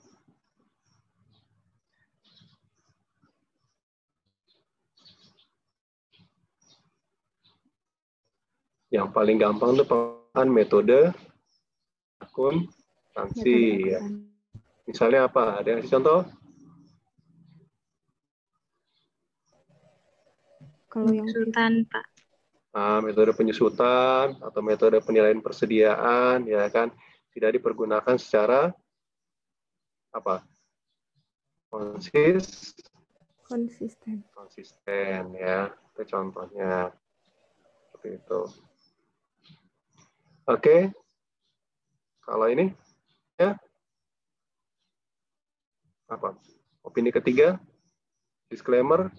Yang paling gampang itu penggunaan metode akuntansi. Ya. Misalnya apa? Ada yang kasih contoh? Kalau yang penyusutan, Pak. Metode penyusutan atau metode penilaian persediaan, ya kan, tidak dipergunakan secara apa? Konsisten, ya. Itu contohnya. Seperti itu. Oke. Kalau ini, ya. Apa? Opini ketiga, disclaimer.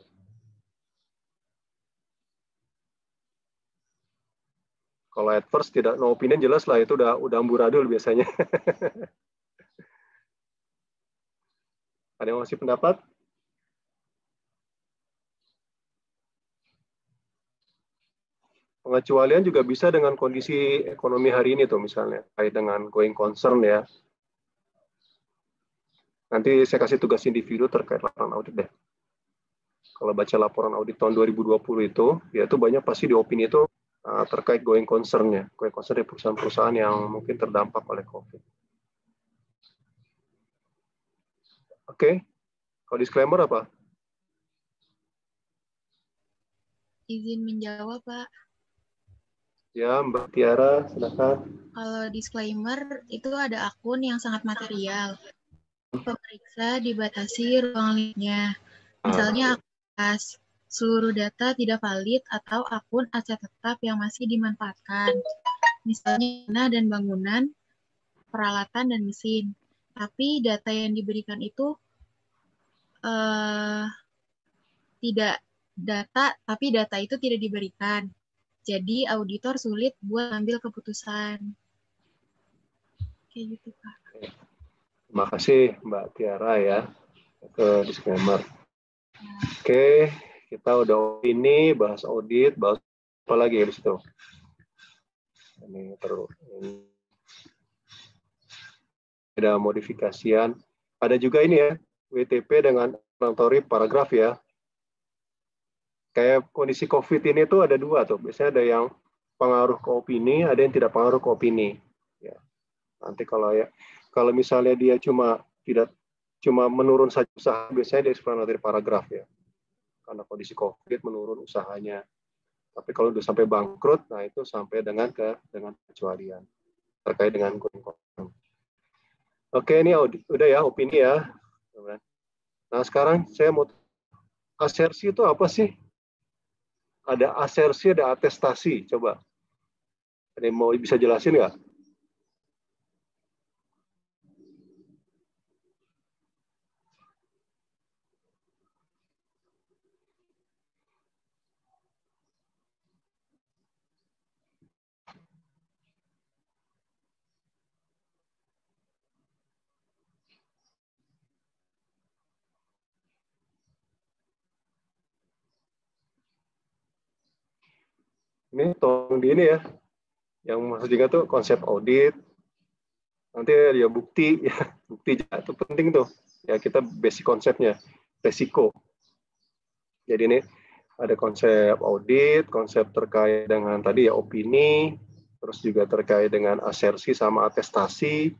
Kalau at first tidak no opinion jelas lah, itu udah amburadul biasanya. Ada yang masih pendapat? Pengecualian juga bisa dengan kondisi ekonomi hari ini tuh misalnya, kait dengan going concern ya. Nanti saya kasih tugas individu terkait laporan audit deh. Kalau baca laporan audit tahun 2020 itu, ya itu banyak pasti di opini itu terkait going concern-nya. Going concern dari perusahaan-perusahaan yang mungkin terdampak oleh COVID. Oke. Kalau disclaimer apa? Izin menjawab, Pak. Ya, Mbak Tiara, silakan. Kalau disclaimer, itu ada akun yang sangat material. Pemeriksa dibatasi ruang linknya. Misalnya akun kas, seluruh data tidak valid atau akun aset tetap yang masih dimanfaatkan. Misalnya tanah dan bangunan, peralatan dan mesin. Tapi data yang diberikan itu tapi data itu tidak diberikan. Jadi auditor sulit buat ambil keputusan. Kayak gitu, Pak. Terima kasih Mbak Tiara ya ke disclaimer. Oke, kita udah ini bahas audit, bahas apa lagi ya di situ? Ini terus. Ada modifikasian. Ada juga ini ya, WTP dengan explanatory paragraf ya. Kayak kondisi COVID ini tuh ada dua tuh. Biasanya ada yang pengaruh ke opini, ada yang tidak pengaruh ke opini. Ya. Nanti kalau misalnya dia cuma menurun saja usaha, biasanya dia explanatory paragraf ya. Karena kondisi COVID menurun usahanya. Tapi kalau udah sampai bangkrut, nah itu sampai dengan pengecualian terkait dengan going concern. Oke, ini udah ya opini ya. Nah sekarang saya mau asersi itu apa sih? Ada asersi, ada atestasi. Coba, ada yang mau bisa jelasin nggak? Ini tolong di ini ya. Yang maksudnya tuh konsep audit. Nanti ya bukti, ya bukti itu penting tuh. Ya kita basic konsepnya, resiko. Jadi ini ada konsep audit, konsep terkait dengan tadi ya opini, terus juga terkait dengan asersi sama atestasi.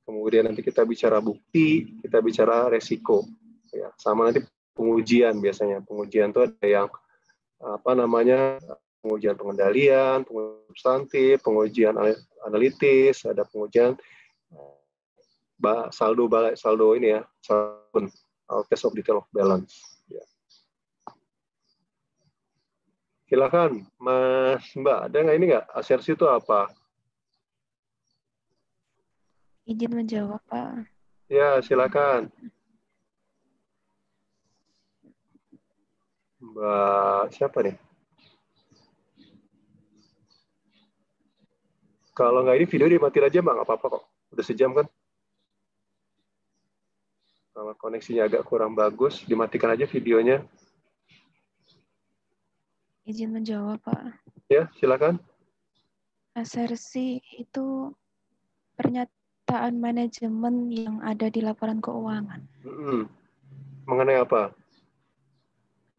Kemudian nanti kita bicara bukti, kita bicara resiko. Ya, sama nanti pengujian biasanya. Pengujian itu ada yang apa namanya? Pengujian pengendalian, pengujian substantif, pengujian analitis, ada pengujian saldo ini ya, test of detail of balance. Ya. Silakan, Mas Mbak, ada nggak ini nggak? Asersi itu apa? Izin menjawab, Pak. Ya, silakan. Mbak siapa nih? Kalau nggak ini video dimatiin aja, Mbak, nggak apa-apa kok. Udah sejam kan? Kalau koneksinya agak kurang bagus, dimatikan aja videonya. Izin menjawab, Pak. Ya, silakan. Asersi itu pernyataan manajemen yang ada di laporan keuangan. Mengenai apa?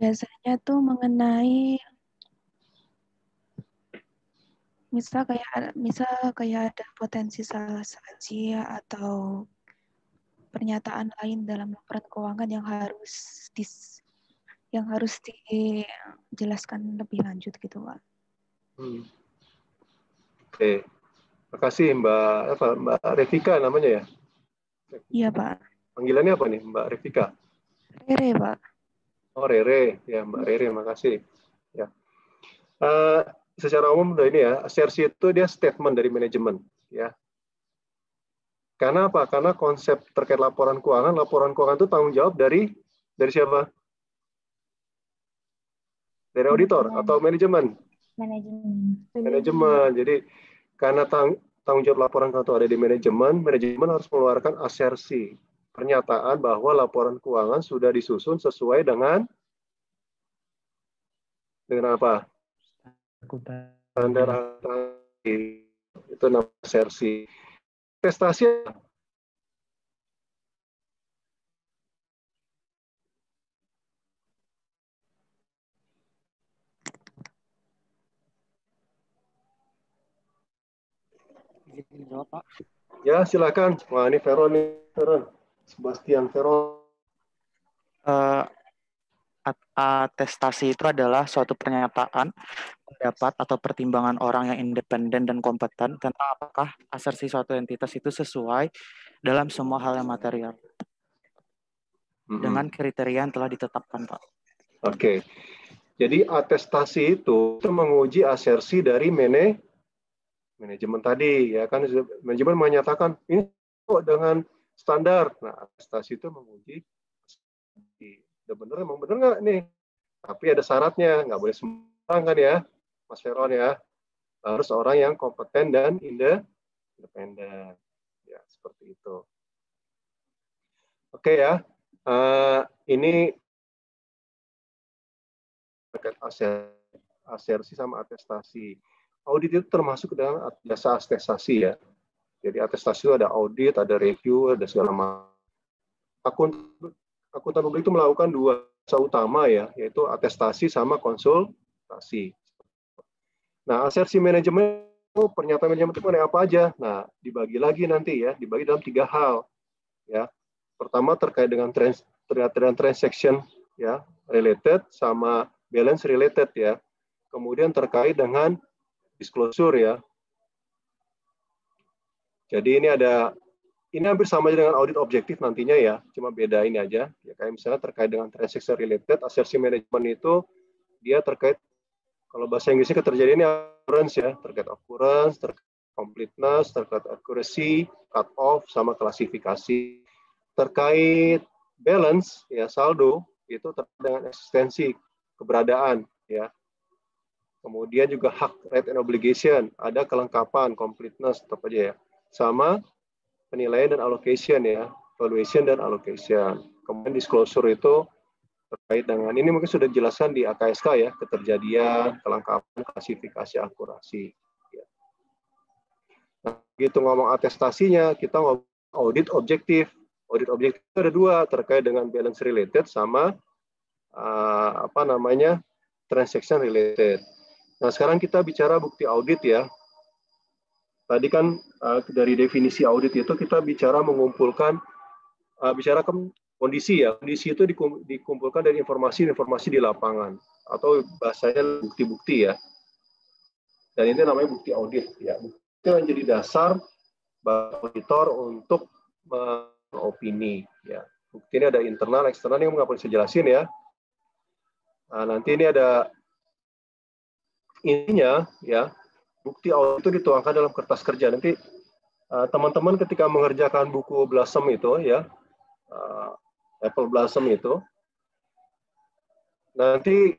Biasanya tuh mengenai misal kayak ada potensi salah saji atau pernyataan lain dalam laporan keuangan yang harus dijelaskan lebih lanjut gitu, Pak. Oke. Makasih Mbak Revika namanya ya? Iya, Pak. Panggilannya apa nih, Mbak Revika? Rere, Pak. Oh, Rere. Ya, Mbak Rere, makasih. Ya. Secara umum udah ini ya, asersi itu dia statement dari manajemen, ya. Karena apa? Karena konsep terkait laporan keuangan itu tanggung jawab dari siapa? Dari auditor atau manajemen? Manajemen. Jadi karena tanggung jawab laporan keuangan itu ada di manajemen harus mengeluarkan asersi, pernyataan bahwa laporan keuangan sudah disusun sesuai dengan apa? Standar akuntansi. Itu namanya asersi. Prestasi Jawab, Pak. ya, silakan. Wah, ini Veron. Sebastian Veron. Atestasi itu adalah suatu pernyataan, pendapat atau pertimbangan orang yang independen dan kompeten tentang apakah asersi suatu entitas itu sesuai dalam semua hal yang material dengan kriteria yang telah ditetapkan, Pak. Oke. Jadi atestasi itu menguji asersi dari manajemen tadi, ya kan? Manajemen menyatakan ini kok dengan standar. Nah, atestasi itu menguji udah bener, emang bener nggak nih? Tapi ada syaratnya, nggak boleh sembarangan kan ya, Mas Veron ya. Harus orang yang kompeten dan independen. Ya, seperti itu. Oke ya, ini terkait asersi sama atestasi. Audit itu termasuk dalam jasa atestasi ya. Jadi atestasi itu ada audit, ada review, ada segala macam. Akuntan publik itu melakukan dua jasa utama ya, yaitu atestasi sama konsultasi. Nah, asersi manajemen, pernyataan manajemen itu mengenai apa aja? Nah, dibagi lagi nanti ya, dibagi dalam 3 hal. Ya. Pertama terkait dengan transaction ya, related sama balance related ya. Kemudian terkait dengan disclosure ya. Jadi ini hampir sama dengan audit objektif nantinya ya, cuma beda ini aja. Ya, kayak misalnya terkait dengan transaction related, asersi manajemen itu dia terkait, kalau bahasa Inggrisnya keterjadian ini occurrence ya, terkait occurrence, terkait completeness, terkait accuracy, cut off, sama klasifikasi. Terkait balance ya, saldo itu terkait dengan eksistensi, keberadaan ya. Kemudian juga hak, right and obligation, ada kelengkapan, completeness, tetap aja ya. Sama penilaian dan allocation ya, valuation dan allocation. Kemudian disclosure itu terkait dengan ini mungkin sudah dijelaskan di AKSK ya, keterjadian, kelengkapan, klasifikasi, akurasi. Ya. Nah, begitu ngomong atestasinya, kita ngomong audit objektif. Audit objektif itu ada dua, terkait dengan balance related sama transaction related. Nah, sekarang kita bicara bukti audit ya. Tadi kan dari definisi audit itu kita bicara mengumpulkan, bicara kondisi ya. Kondisi itu dikumpulkan dari informasi-informasi di lapangan atau bahasanya bukti-bukti ya. Dan ini namanya bukti audit ya. Itu yang jadi dasar bagi auditor untuk opini ya. Bukti ini ada internal, eksternal, yang nggak perlu saya jelasin ya. Nah, nanti ini ada intinya ya. Bukti audit itu dituangkan dalam kertas kerja. Nanti teman-teman ketika mengerjakan buku Blossom itu ya, Apple Blossom itu, nanti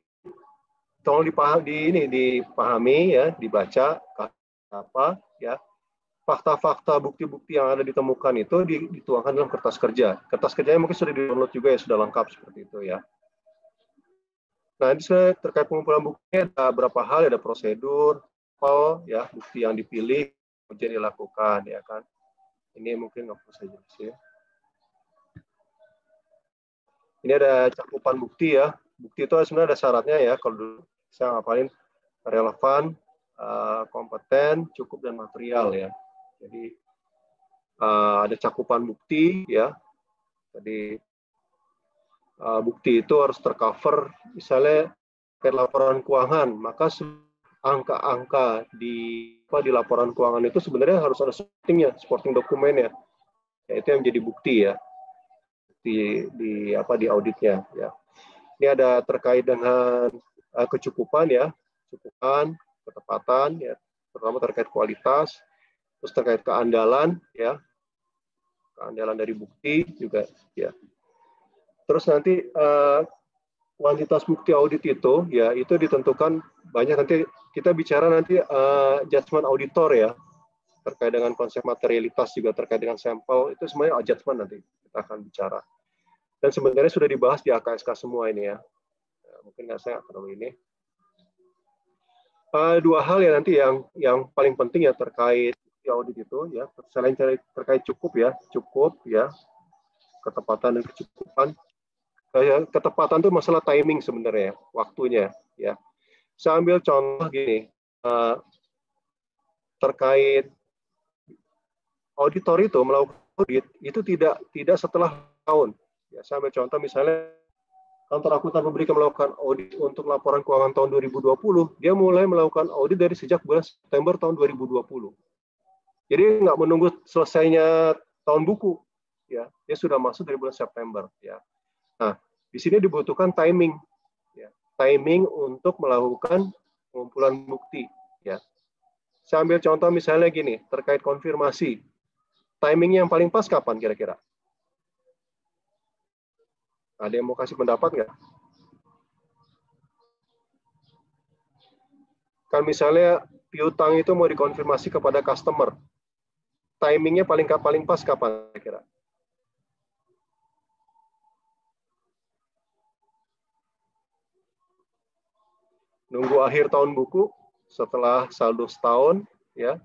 tolong dipahami ya, dibaca apa ya, fakta-fakta bukti-bukti yang ada ditemukan itu dituangkan dalam kertas kerja. Kertas kerjanya mungkin sudah di-download juga ya, sudah lengkap seperti itu ya. Nah, ini terkait pengumpulan bukti ada beberapa hal, ada prosedur, ya, bukti yang dipilih, kemudian dilakukan ya kan. Ini mungkin nggak perlu saya jelasin. Ini ada cakupan bukti ya. Bukti itu sebenarnya ada syaratnya ya. Kalau dulu saya ngapalin relevan, kompeten, cukup, dan material ya. Jadi ada cakupan bukti ya. Jadi bukti itu harus tercover, misalnya ke laporan keuangan, maka angka-angka di laporan keuangan itu sebenarnya harus ada supporting dokumennya. Ya, itu yang menjadi bukti ya di auditnya ya. Ini ada terkait dengan kecukupan ya, kecukupan, ketepatan ya, terutama terkait kualitas, terus terkait keandalan ya, keandalan dari bukti juga ya. Terus nanti kuantitas bukti audit itu ya, itu ditentukan banyak. Nanti kita bicara nanti judgment auditor ya, terkait dengan konsep materialitas juga terkait dengan sampel, itu semuanya judgment nanti kita akan bicara. Dan sebenarnya sudah dibahas di AKSK semua ini ya. Mungkin nggak saya perlu ini. Dua hal ya nanti yang paling penting ya terkait audit itu ya, selain terkait cukup ya, ketepatan dan kecukupan. Ketepatan itu masalah timing sebenarnya, waktunya ya. Saya ambil contoh gini, terkait auditor itu melakukan audit itu tidak setelah tahun. Ya, saya ambil contoh misalnya kantor akuntan publik melakukan audit untuk laporan keuangan tahun 2020, dia mulai melakukan audit dari sejak bulan September tahun 2020. Jadi nggak menunggu selesainya tahun buku, ya, dia sudah masuk dari bulan September, ya. Nah, di sini dibutuhkan timing, ya, timing untuk melakukan pengumpulan bukti, ya. Saya ambil contoh misalnya gini, terkait konfirmasi, timingnya yang paling pas kapan kira-kira? Ada yang mau kasih pendapat nggak? Kan misalnya piutang itu mau dikonfirmasi kepada customer, timingnya paling pas kapan kira-kira? Nunggu akhir tahun buku setelah saldo setahun, ya?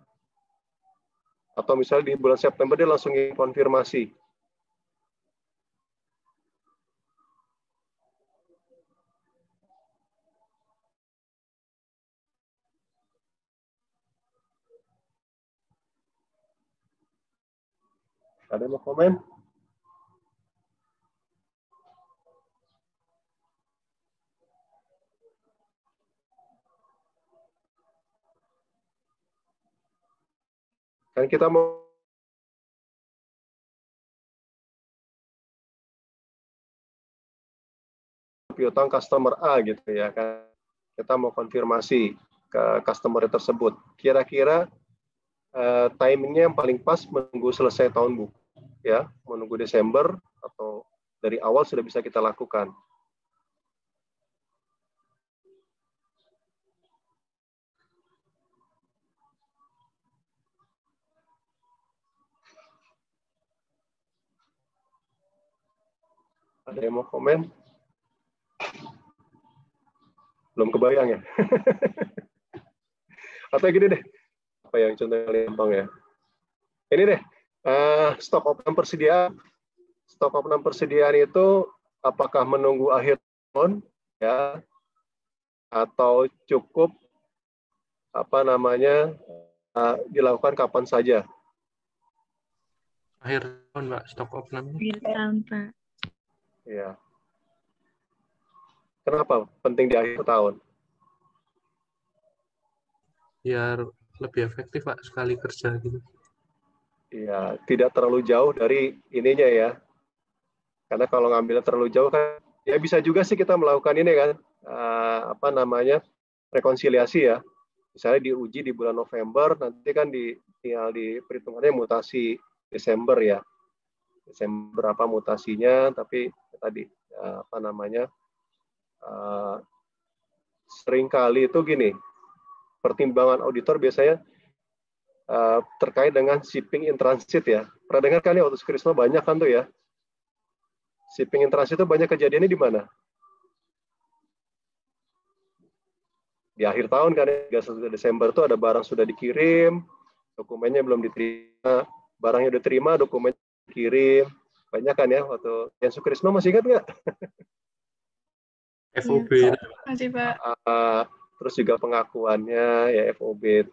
Atau misalnya di bulan September dia langsung konfirmasi. Ada yang mau komen? Kan kita mau piutang customer A gitu ya kan. Kita mau konfirmasi ke customer tersebut. Kira-kira timingnya yang paling pas menunggu selesai tahun buku, ya, menunggu Desember atau dari awal sudah bisa kita lakukan. Ada yang mau komen? Belum kebayang ya. Atau gini deh, apa yang contohnya paling gampang ya? Ini deh, stok opnam persediaan. Stok opnam persediaan itu apakah menunggu akhir tahun ya, atau cukup dilakukan kapan saja? Akhir tahun, Pak, stok opnamnya. Akhir tahun, Pak. Ya. Kenapa penting di akhir tahun? Biar lebih efektif, Pak, sekali kerja gitu. Iya, tidak terlalu jauh dari ininya ya. Karena kalau ngambilnya terlalu jauh kan, ya bisa juga sih kita melakukan ini kan, rekonsiliasi ya. Misalnya diuji di bulan November, nanti kan tinggal di perhitungannya mutasi Desember ya. Desember apa mutasinya, tapi tadi seringkali itu gini, pertimbangan auditor biasanya terkait dengan shipping in transit ya. Pernah dengar kan ya waktu Krisma banyak kan tuh ya. Shipping in transit itu banyak kejadiannya di mana? Di akhir tahun kan, 31 Desember itu ada barang sudah dikirim, dokumennya belum diterima, barangnya udah terima, dokumennya dikirim. Banyak kan ya waktu yang Sukrisma masih ingat nggak? FOB. Masih, Pak. Terus juga pengakuannya ya FOB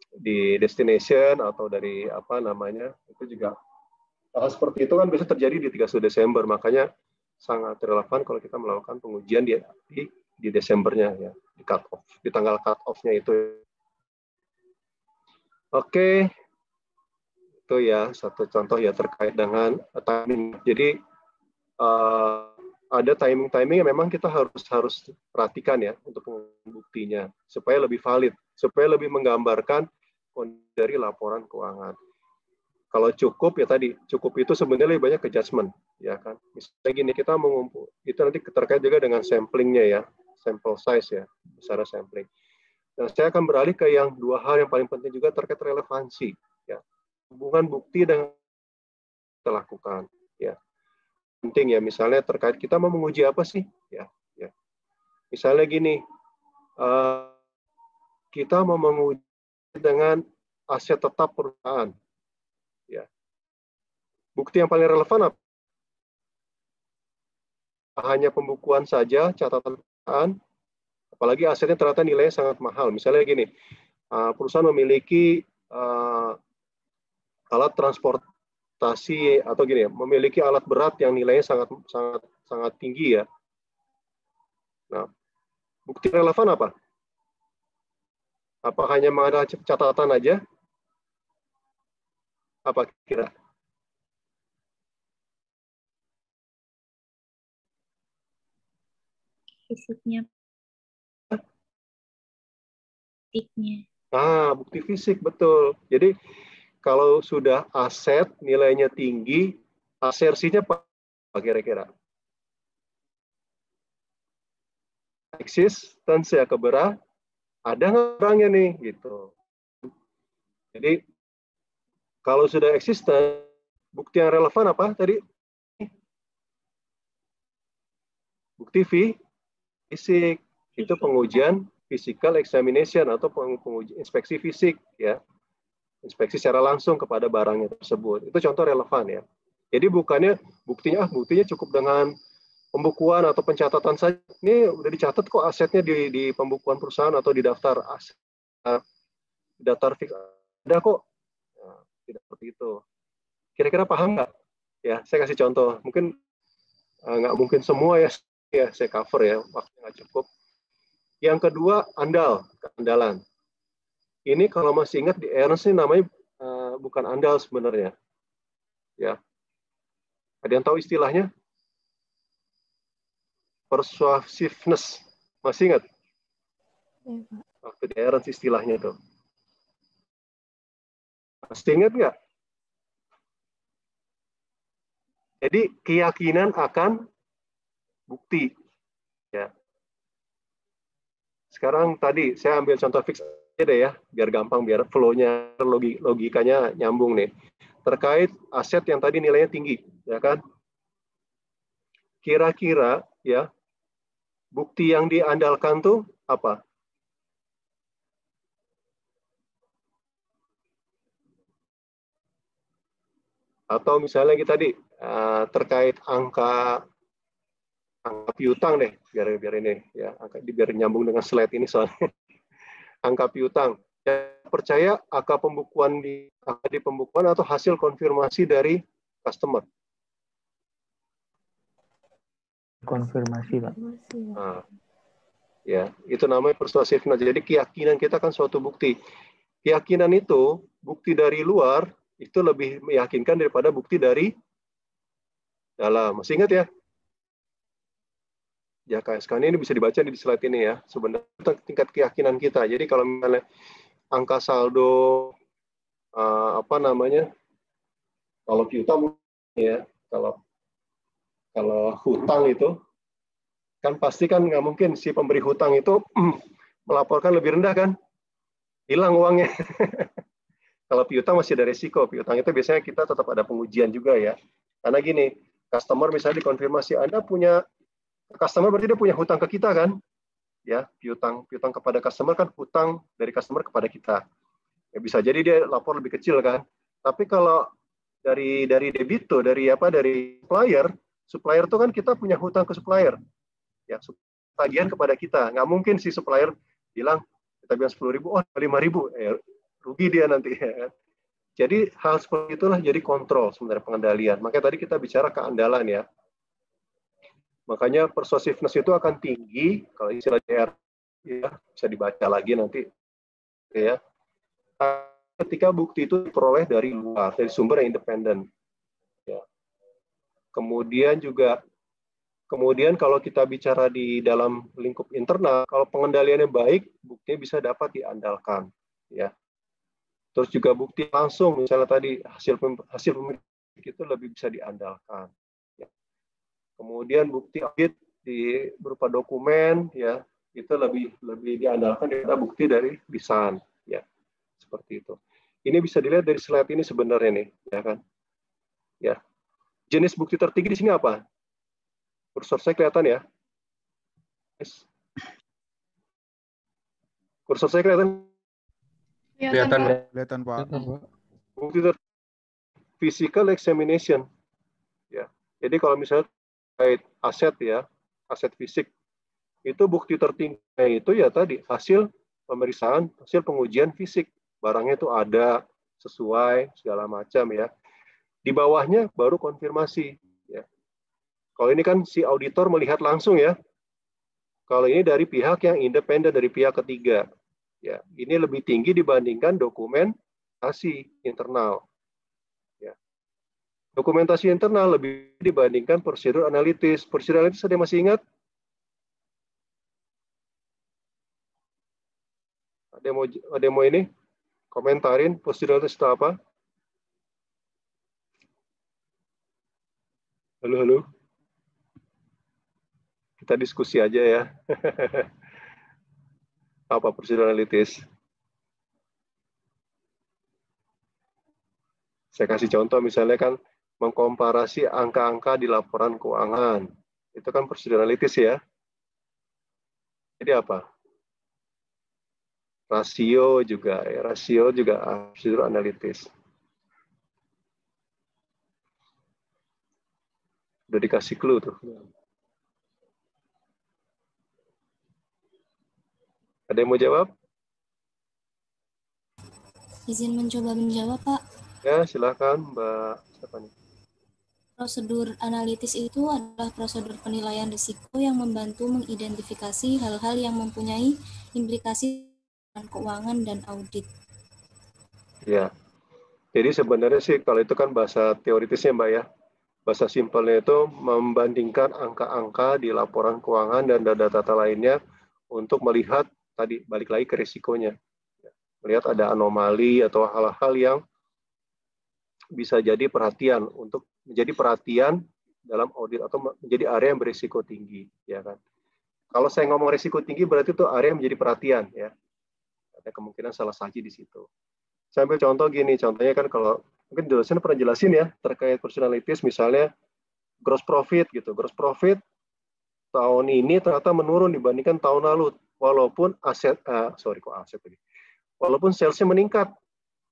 di destination atau dari itu juga hal seperti itu kan bisa terjadi di 31 Desember, makanya sangat relevan kalau kita melakukan pengujian di Desembernya ya, di cut off, di tanggal cut off-nya itu. Oke. Itu ya satu contoh ya terkait dengan timing. Jadi ada timing yang memang kita harus perhatikan ya untuk pembuktinya supaya lebih valid, supaya lebih menggambarkan dari laporan keuangan. Kalau cukup ya tadi, cukup itu sebenarnya lebih banyak ke judgment, ya kan. Misalnya gini, kita mengumpul, itu nanti terkait juga dengan samplingnya ya, sample size ya, besar sampling. Nah, saya akan beralih ke yang dua hal yang paling penting juga terkait relevansi, ya. Hubungan bukti dengan kita lakukan, ya. Penting ya, misalnya terkait kita mau menguji apa sih, ya. Misalnya gini, kita mau menguji dengan aset tetap perusahaan. Ya. Bukti yang paling relevan apa? Hanya pembukuan saja, catatan perusahaan, apalagi asetnya ternyata nilainya sangat mahal. Misalnya gini, perusahaan memiliki alat transportasi atau gini, memiliki alat berat yang nilainya sangat tinggi ya. Nah, bukti relevan apa? Apa hanya ada catatan aja? Apa kira? Fisiknya. Bukti fisik, betul. Jadi, kalau sudah aset nilainya tinggi, asersinya apa kira-kira? Existence ya, ada nggak barangnya nih, gitu. Jadi, kalau sudah eksisten, bukti yang relevan apa tadi? Bukti fisik. Itu pengujian physical examination atau inspeksi fisik ya. Inspeksi secara langsung kepada barangnya tersebut. Itu contoh relevan ya. Jadi bukannya buktinya cukup dengan pembukuan atau pencatatan saja. Ini udah dicatat kok asetnya di pembukuan perusahaan atau di daftar aset. Daftar fix ada kok. Nah, tidak seperti itu. Kira-kira paham nggak? Ya, saya kasih contoh. Mungkin nggak mungkin semua ya saya cover ya, waktunya nggak cukup. Yang kedua, keandalan. Ini kalau masih ingat di Ernst ini namanya bukan andal sebenarnya. Ya. Ada yang tahu istilahnya? Persuasiveness. Masih ingat? Ya, Pak. Waktu di Ernst istilahnya tuh. Masih ingat nggak? Jadi keyakinan akan bukti. Ya. Sekarang tadi saya ambil contoh fix aja deh ya, biar gampang, biar flow-nya, logikanya nyambung nih. Terkait aset yang tadi nilainya tinggi, ya kan? Kira-kira ya, bukti yang diandalkan tuh apa? Atau misalnya kita tadi terkait angka piutang deh, biar ini ya, biar nyambung dengan slide ini soalnya. Angka piutang. Ya, percaya angka pembukuan di pembukuan atau hasil konfirmasi dari customer? Konfirmasi, Pak. Nah, ya, itu namanya persuasiveness. Jadi keyakinan kita kan suatu bukti. Keyakinan itu, bukti dari luar itu lebih meyakinkan daripada bukti dari dalam. Masih ingat ya? Ya, KSK ini bisa dibaca di slide ini ya. Sebenarnya tingkat keyakinan kita. Jadi kalau misalnya angka saldo kalau piutang ya, kalau hutang itu kan pasti kan nggak mungkin si pemberi hutang itu melaporkan lebih rendah kan, hilang uangnya. Kalau piutang masih ada resiko. Piutang itu biasanya kita tetap ada pengujian juga ya. Karena gini, customer misalnya dikonfirmasi Anda punya customer, berarti dia punya hutang ke kita kan, ya, piutang kepada customer kan hutang dari customer kepada kita. Ya, bisa jadi dia lapor lebih kecil kan. Tapi kalau dari debito, dari supplier itu kan kita punya hutang ke supplier. Ya, tagihan kepada kita. Nggak mungkin si supplier bilang, kita bilang 10.000, oh 5.000, rugi dia nanti. Ya. Jadi hal seperti itulah jadi kontrol sebenarnya pengendalian. Makanya tadi kita bicara keandalan ya. Makanya persuasiveness itu akan tinggi, kalau istilah DR ya, bisa dibaca lagi nanti. Ya. Ketika bukti itu diperoleh dari luar, dari sumber yang independen. Ya. Kemudian kalau kita bicara di dalam lingkup internal, kalau pengendaliannya baik, buktinya bisa dapat diandalkan. Ya. Terus juga bukti langsung, misalnya tadi hasil pemilik itu lebih bisa diandalkan. Ya. Kemudian bukti audit berupa dokumen, ya itu lebih diandalkan daripada bukti dari lisan. Ya. Seperti itu. Ini bisa dilihat dari slide ini sebenarnya nih, ya kan? Ya. Jenis bukti tertinggi di sini apa? Kursor saya kelihatan ya? Kursor saya kelihatan? Kelihatan, Pak. Bukti physical examination. Ya. Jadi kalau misalnya terkait aset ya, aset fisik, itu bukti tertingginya itu ya tadi hasil pemeriksaan, hasil pengujian fisik. Barangnya itu ada, sesuai, segala macam ya. Di bawahnya baru konfirmasi. Ya. Kalau ini kan si auditor melihat langsung ya. Kalau ini dari pihak yang independen, dari pihak ketiga. Ya, ini lebih tinggi dibandingkan dokumentasi internal. Ya. Dokumentasi internal lebih dibandingkan prosedur analitis. Prosedur analitis ada yang masih ingat? Ada yang mau ini? Komentarin prosedur analitis itu apa? Halo. Kita diskusi aja ya. Apa prosedur analitis? Saya kasih contoh misalnya kan mengkomparasi angka-angka di laporan keuangan. Itu kan prosedur analitis ya. Jadi apa? Rasio juga prosedur analitis. Udah dikasih clue tuh. Ada yang mau jawab? Izin mencoba menjawab, Pak. Ya, silakan Mbak. Siapa nih? Prosedur analitis itu adalah prosedur penilaian risiko yang membantu mengidentifikasi hal-hal yang mempunyai implikasi keuangan dan audit. Ya. Jadi sebenarnya sih kalau itu kan bahasa teoritisnya Mbak ya. Bahasa simpelnya itu membandingkan angka-angka di laporan keuangan dan data-data lainnya untuk melihat tadi balik lagi ke risikonya. Melihat ada anomali atau hal-hal yang bisa jadi perhatian untuk menjadi perhatian dalam audit atau menjadi area yang berisiko tinggi, ya kan? Kalau saya ngomong risiko tinggi berarti itu area yang menjadi perhatian, ya. Ada kemungkinan salah saji di situ. Saya ambil contoh gini, contohnya kan kalau mungkin dosen pernah jelasin ya terkait prosedur analitis, misalnya gross profit gitu. Gross profit tahun ini ternyata menurun dibandingkan tahun lalu, walaupun walaupun salesnya meningkat,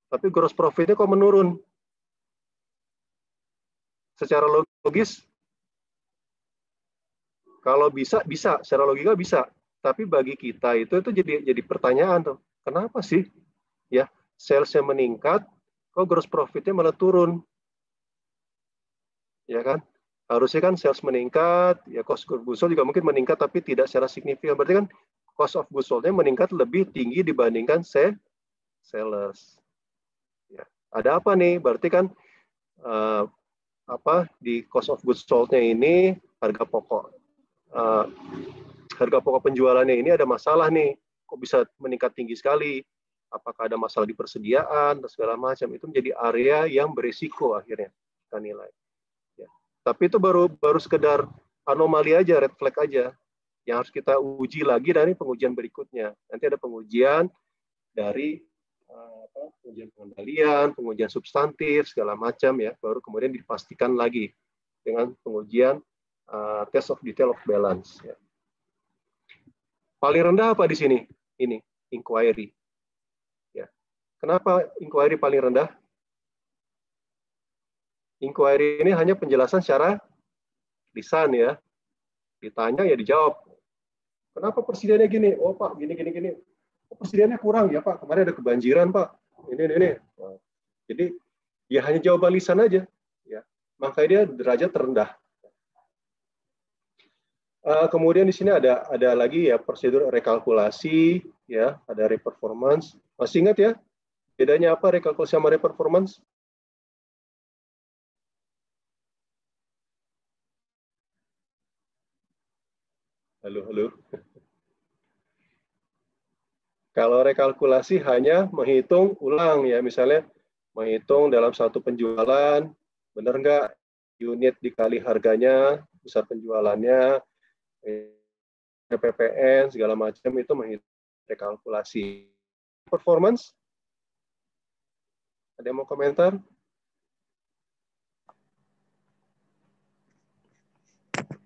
tapi gross profitnya kok menurun. Secara logis, kalau bisa, secara logika bisa. Tapi bagi kita itu jadi pertanyaan tuh, kenapa sih ya salesnya meningkat, kok gross profitnya malah turun? Ya kan? Harusnya kan sales meningkat, ya cost of goods sold juga mungkin meningkat, tapi tidak secara signifikan. Berarti kan cost of goods sold-nya meningkat lebih tinggi dibandingkan sales. Ya. Ada apa nih? Berarti kan di cost of goods sold-nya ini harga pokok penjualannya ini ada masalah nih. Kok bisa meningkat tinggi sekali? Apakah ada masalah di persediaan dan segala macam? Itu menjadi area yang berisiko akhirnya kita nilai. Tapi itu baru sekedar anomali aja, red flag aja, yang harus kita uji lagi dari pengujian berikutnya. Nanti ada pengujian dari pengujian pengendalian, pengujian substantif, segala macam ya, baru kemudian dipastikan lagi dengan pengujian test of detail of balance. Ya. Paling rendah apa di sini? Ini inquiry. Ya. Kenapa inquiry paling rendah? Inquiry ini hanya penjelasan secara lisan ya. Ditanya ya dijawab. Kenapa persediaannya gini? Oh Pak, gini. Oh, persediaannya kurang ya Pak. Kemarin ada kebanjiran Pak. Ini. Nah, jadi ya hanya jawaban lisan aja. Ya. Makanya dia derajat terendah. Kemudian di sini ada lagi ya prosedur rekalkulasi, ya ada reperformance. Masih ingat ya bedanya apa rekalkulasi sama reperformance? Halo. Kalau rekalkulasi hanya menghitung ulang ya, misalnya menghitung dalam satu penjualan, benar nggak unit dikali harganya, besar penjualannya, PPN, segala macam itu menghitung rekalkulasi. Performance? Ada yang mau komentar?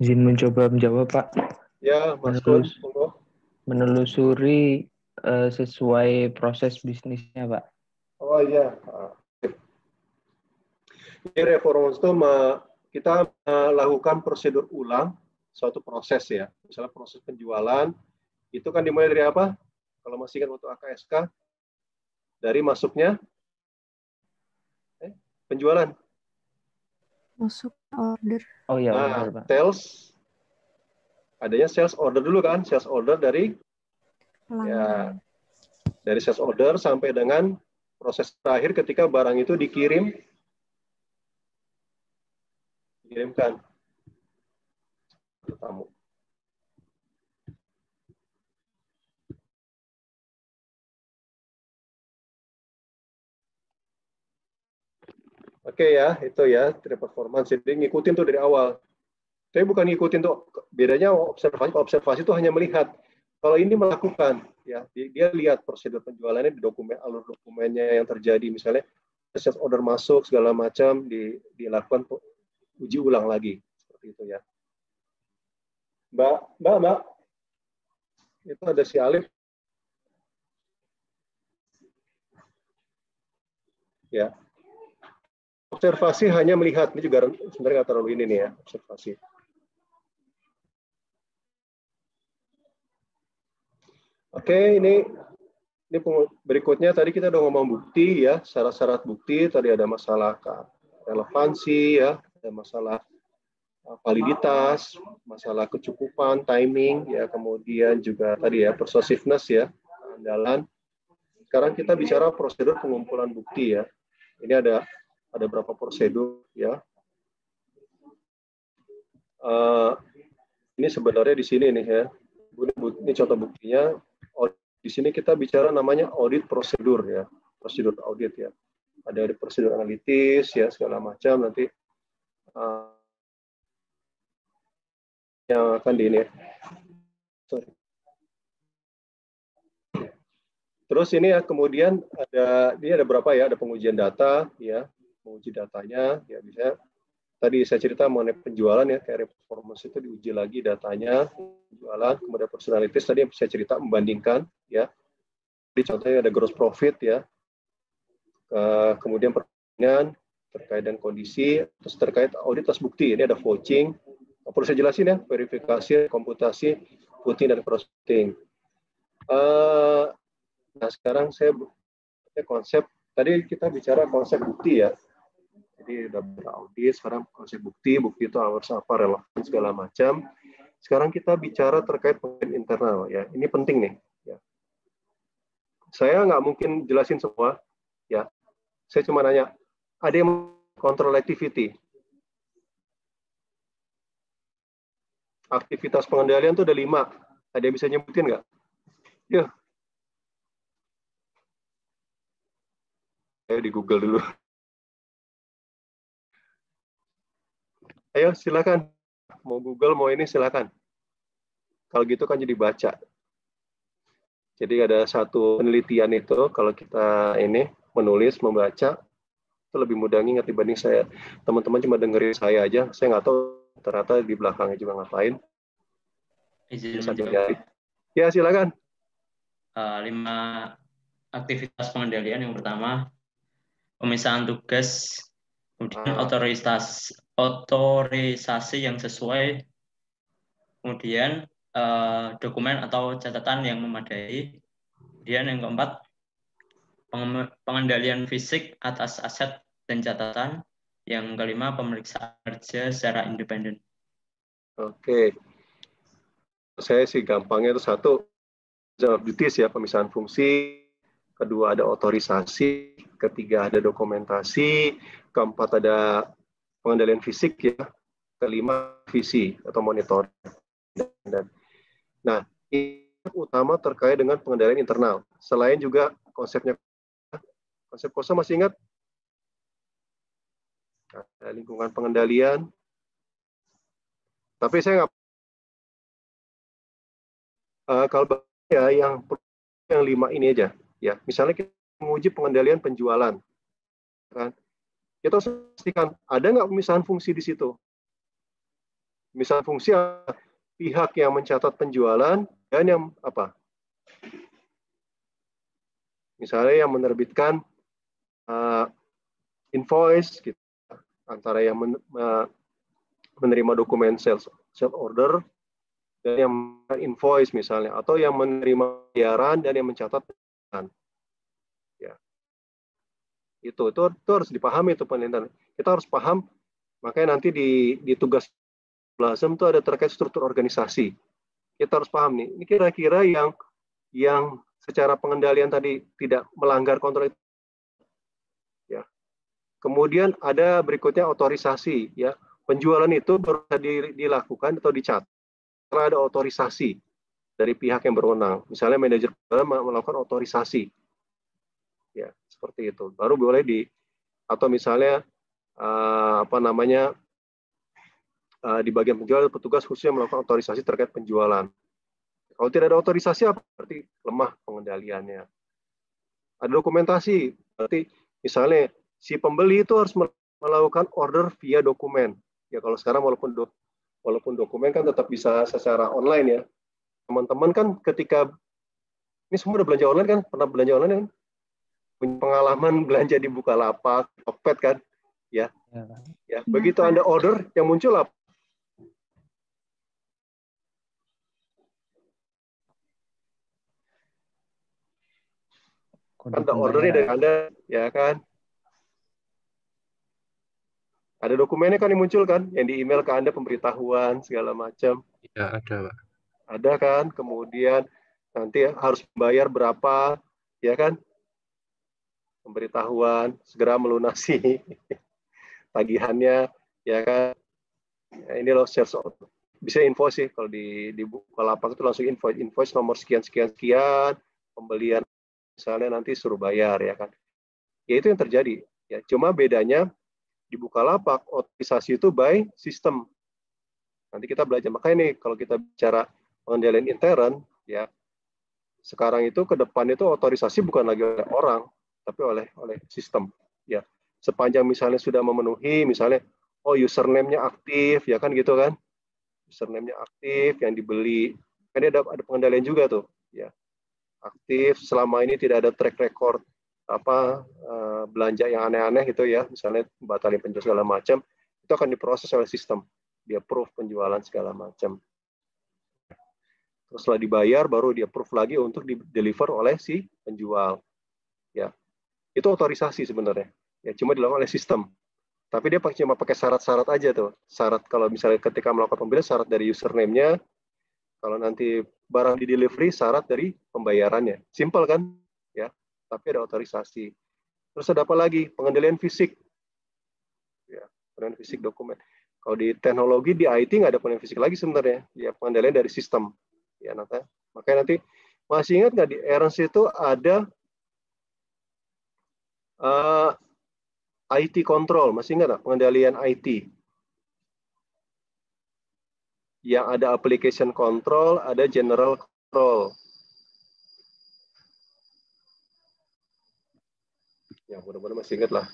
Izin mencoba menjawab, Pak. Ya, Mas Kun. Menelusuri sesuai proses bisnisnya, Pak. Oh iya. Ini performance itu kita melakukan prosedur ulang suatu proses ya. Misalnya proses penjualan, itu kan dimulai dari apa? Kalau masih ingat waktu AKSK, dari masuknya penjualan. Masuk order. Oh iya, nah, benar, Pak. Sales. Adanya sales order dulu kan, sales order dari Pelanggan. Dari sales order sampai dengan proses terakhir ketika barang itu dikirimkan ke tamu. Oke ya, itu ya performance. Jadi ngikutin tuh dari awal. Tapi bukan ngikutin tuh, bedanya observasi itu hanya melihat. Kalau ini melakukan, ya dia lihat prosedur penjualannya di dokumen, alur dokumennya yang terjadi, misalnya sales order masuk segala macam dilakukan uji ulang lagi seperti itu ya. Mbak, itu ada si Alif. Ya. Observasi hanya melihat, ini juga sebenarnya nggak terlalu ini nih ya observasi. Oke, ini berikutnya tadi kita udah ngomong bukti ya, syarat-syarat bukti. Tadi ada masalah relevansi ya, ada masalah validitas, masalah kecukupan, timing ya, kemudian juga tadi ya persuasiveness ya, andalan. Sekarang kita bicara prosedur pengumpulan bukti ya. Ini ada beberapa prosedur ya. Ini sebenarnya di sini nih ya. Ini contoh buktinya. Di sini kita bicara namanya audit prosedur ya, prosedur audit ya. Ada prosedur analitis ya segala macam nanti yang akan di ini. Terus ini ya kemudian ada berapa ya? Ada pengujian data ya, menguji datanya ya bisa tadi saya cerita mengenai penjualan ya, kayak performance itu diuji lagi datanya, penjualan, kemudian personalities tadi yang saya cerita membandingkan ya. Jadi contohnya ada gross profit ya, kemudian perbandingan terkait dengan kondisi, terus terkait audit atas bukti. Ini ada vouching, perlu saya jelasin ya, verifikasi, komputasi, voting dan cross-voting. Nah sekarang saya konsep, tadi kita bicara konsep bukti ya. Jadi udah beraudit, sekarang konsep bukti itu harus apa, relevan segala macam. Sekarang kita bicara terkait penilaian internal ya. Ini penting nih. Ya. Saya nggak mungkin jelasin semua ya. Saya cuma nanya, ada yang control activity. Aktivitas pengendalian itu ada 5. Ada yang bisa nyebutin nggak? Ya. Ayo di Google dulu. Ayo silakan. Mau Google, mau ini silakan. Kalau gitu kan jadi baca. Jadi ada satu penelitian itu, kalau kita ini menulis, membaca, itu lebih mudah ingat dibanding saya. Teman-teman cuma dengerin saya aja, saya nggak tahu ternyata di belakangnya juga ngapain. Izin menjawab. Ya silakan. 5 aktivitas pengendalian. Yang pertama, pemisahan tugas, kemudian otorisasi yang sesuai, kemudian dokumen atau catatan yang memadai, kemudian yang keempat, pengendalian fisik atas aset dan catatan, yang kelima, pemeriksaan kerja secara independen. Oke, saya sih gampangnya itu satu, job duties ya, pemisahan fungsi, kedua ada otorisasi, ketiga ada dokumentasi, keempat ada pengendalian fisik ya, kelima visi atau monitor. Nah, ini utama terkait dengan pengendalian internal. Selain juga konsepnya, konsep KOSA masih ingat? Ada lingkungan pengendalian. Tapi saya nggak, kalau ya yang 5 ini aja. Ya, misalnya kita menguji pengendalian penjualan, kan? Kita harus pastikan ada nggak pemisahan fungsi di situ. Pemisahan fungsi pihak yang mencatat penjualan dan yang apa? Misalnya yang menerbitkan invoice, gitu, antara yang menerima dokumen sales order dan yang invoice misalnya, atau yang menerima bayaran dan yang mencatat penjualan. Ya. Itu harus dipahami itu penelitian. Kita harus paham, makanya nanti di tugas Blasem itu ada terkait struktur organisasi. Kita harus paham nih, ini kira-kira yang secara pengendalian tadi tidak melanggar kontrol. Ya. Kemudian ada berikutnya otorisasi, ya. Penjualan itu baru bisa dilakukan atau dicatat setelah ada otorisasi dari pihak yang berwenang. Misalnya manajer melakukan otorisasi. Ya, seperti itu. Baru boleh atau misalnya di bagian penjualan petugas khususnya melakukan otorisasi terkait penjualan. Kalau tidak ada otorisasi apa? Berarti lemah pengendaliannya. Ada dokumentasi, berarti misalnya si pembeli itu harus melakukan order via dokumen. Ya kalau sekarang walaupun dokumen kan tetap bisa secara online ya. Teman-teman kan ketika ini semua udah belanja online kan, pernah belanja online kan? Punya pengalaman belanja di Bukalapak, Tokped kan? Ya. Ya, begitu Anda order yang muncul apa? Anda ordernya dari Anda, ya kan? Ada dokumennya kan yang muncul kan, yang di email ke Anda pemberitahuan segala macam. Ya, ada, Pak. Ada kan, kemudian nanti harus membayar berapa, ya kan? Pemberitahuan, segera melunasi tagihannya, ya kan? Ya, ini loh sales order. Bisa invoice sih, kalau di Bukalapak itu langsung invoice nomor sekian, pembelian misalnya nanti suruh bayar, ya kan? Ya itu yang terjadi. Ya, cuma bedanya di Bukalapak, otorisasi itu by sistem. Nanti kita belajar. Makanya nih, kalau kita bicara pengendalian intern, ya sekarang itu ke depan itu otorisasi bukan lagi oleh orang, tapi oleh sistem. Ya, sepanjang misalnya sudah memenuhi, misalnya, oh username-nya aktif, ya kan gitu kan? Username-nya aktif, yang dibeli. Kan ada pengendalian juga tuh, ya. Aktif, selama ini tidak ada track record belanja yang aneh-aneh gitu ya, misalnya batalin penjualan segala macam, itu akan diproses oleh sistem. Dia approve penjualan segala macam. Terus setelah dibayar, baru dia approve lagi untuk di-deliver oleh si penjual. Ya, itu otorisasi sebenarnya. Ya, cuma dilakukan oleh sistem. Tapi dia cuma pakai syarat-syarat aja tuh. Syarat kalau misalnya ketika melakukan pembelian, syarat dari username-nya. Kalau nanti barang di delivery, syarat dari pembayarannya. Simple kan? Ya, tapi ada otorisasi. Terus ada apa lagi? Pengendalian fisik. Ya, pengendalian fisik dokumen. Kalau di teknologi, di IT nggak ada pengendalian fisik lagi sebenarnya. Ya, pengendalian dari sistem. Ya, makanya nanti masih ingat nggak di ERNS itu ada IT control, masih ingat nggak pengendalian IT? Yang ada application control, ada general control. Ya, mudah-mudahan masih ingat lah.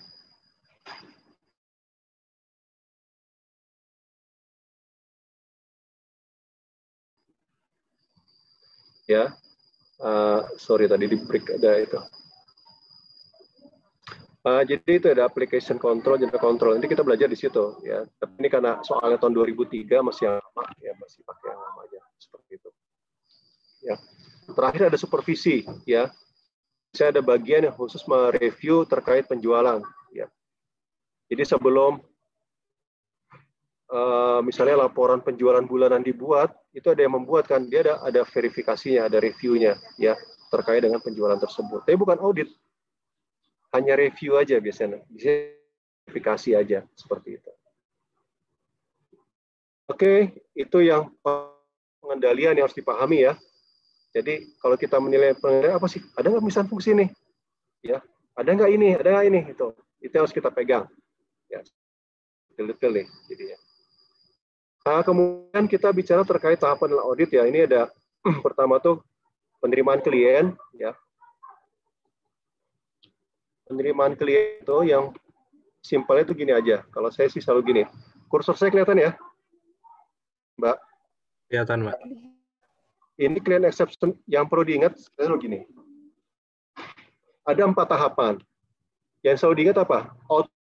Ya, sorry tadi di break ada itu. Jadi itu ada application control, general control. Nanti kita belajar di situ, ya. Tapi ini karena soalnya tahun 2003 masih yang lama, ya masih pakai yang lama aja seperti itu. Ya. Terakhir ada supervisi, ya. Saya ada bagian yang khusus mereview terkait penjualan, ya. Jadi sebelum misalnya laporan penjualan bulanan dibuat, itu ada yang membuat kan, dia ada verifikasinya, ada reviewnya, ya terkait dengan penjualan tersebut. Tapi bukan audit. Hanya review aja biasanya, bisa verifikasi aja seperti itu. Oke, itu yang pengendalian yang harus dipahami ya. Jadi kalau kita menilai pengendalian apa sih? Ada nggak misalnya fungsi nih? Ya, ada nggak ini? Ada nggak ini? Itu harus kita pegang. Ya, detail nih. Jadi ya. Nah, kemudian kita bicara terkait tahapan audit ya. Ini ada pertama tuh penerimaan klien ya. Penerimaan klien itu yang simpelnya itu gini aja. Kalau saya sih selalu gini. Kursor saya kelihatan ya, Mbak? Kelihatan, Mbak. Ini client exception yang perlu diingat selalu gini. Ada 4 tahapan. Yang selalu diingat apa?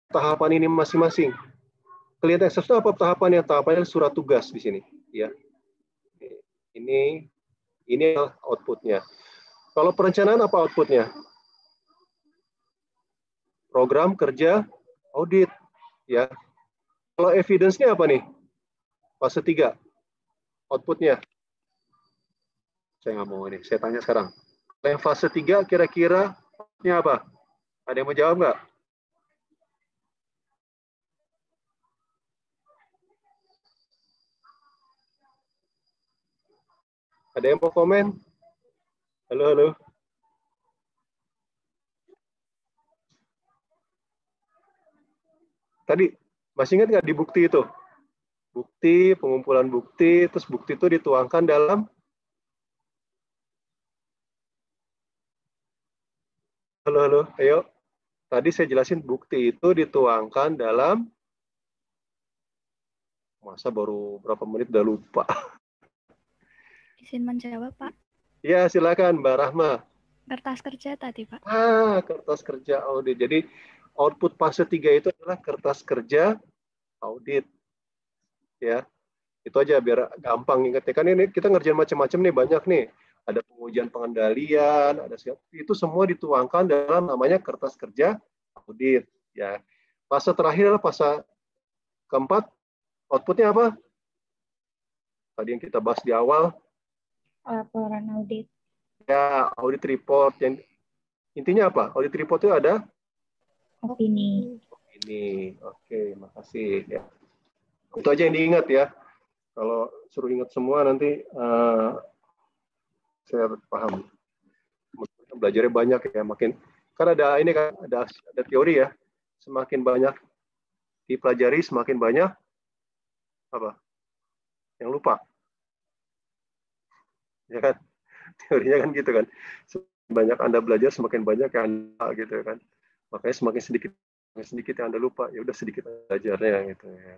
Tahapan ini masing-masing. Client exception apa tahapannya? Tahapannya surat tugas di sini. Ya. Ini outputnya. Kalau perencanaan apa outputnya? Program kerja audit, ya. Kalau evidence-nya apa nih? Fase 3. Output-nya. Saya nggak mau ini, saya tanya sekarang. Yang fase 3 kira-kira apa? Ada yang mau jawab nggak? Ada yang mau komen? Halo, halo. Tadi, masih ingat nggak di bukti itu? Bukti, pengumpulan bukti, terus bukti itu dituangkan dalam halo, halo, ayo. Tadi saya jelasin bukti itu dituangkan dalam masa baru berapa menit udah lupa. Izin menjawab, Pak. Ya, silakan Mbak Rahma. Kertas kerja tadi, Pak. Kertas kerja audit. Jadi output fase 3 itu adalah kertas kerja audit. Ya. Itu aja biar gampang ingatnya. Kan ini kita ngerjain macam-macam nih, banyak nih. Ada pengujian pengendalian, ada itu semua dituangkan dalam namanya kertas kerja audit. Ya. Fase terakhir adalah fase keempat. Outputnya apa? Tadi yang kita bahas di awal. Laporan audit. Ya, audit report. Yang intinya apa? Audit report itu ada Opini. Oke, makasih. Ya. Itu aja yang diingat ya. Kalau suruh ingat semua nanti saya paham. Belajarnya banyak ya, makin kan ada ini kan ada teori ya. Semakin banyak dipelajari, semakin banyak apa? Yang lupa. Ya kan? Teorinya kan gitu kan. Semakin banyak Anda belajar, semakin banyak yang Anda gitu kan. Makanya semakin sedikit sedikit yang Anda lupa, ya udah sedikit belajarnya gitu ya.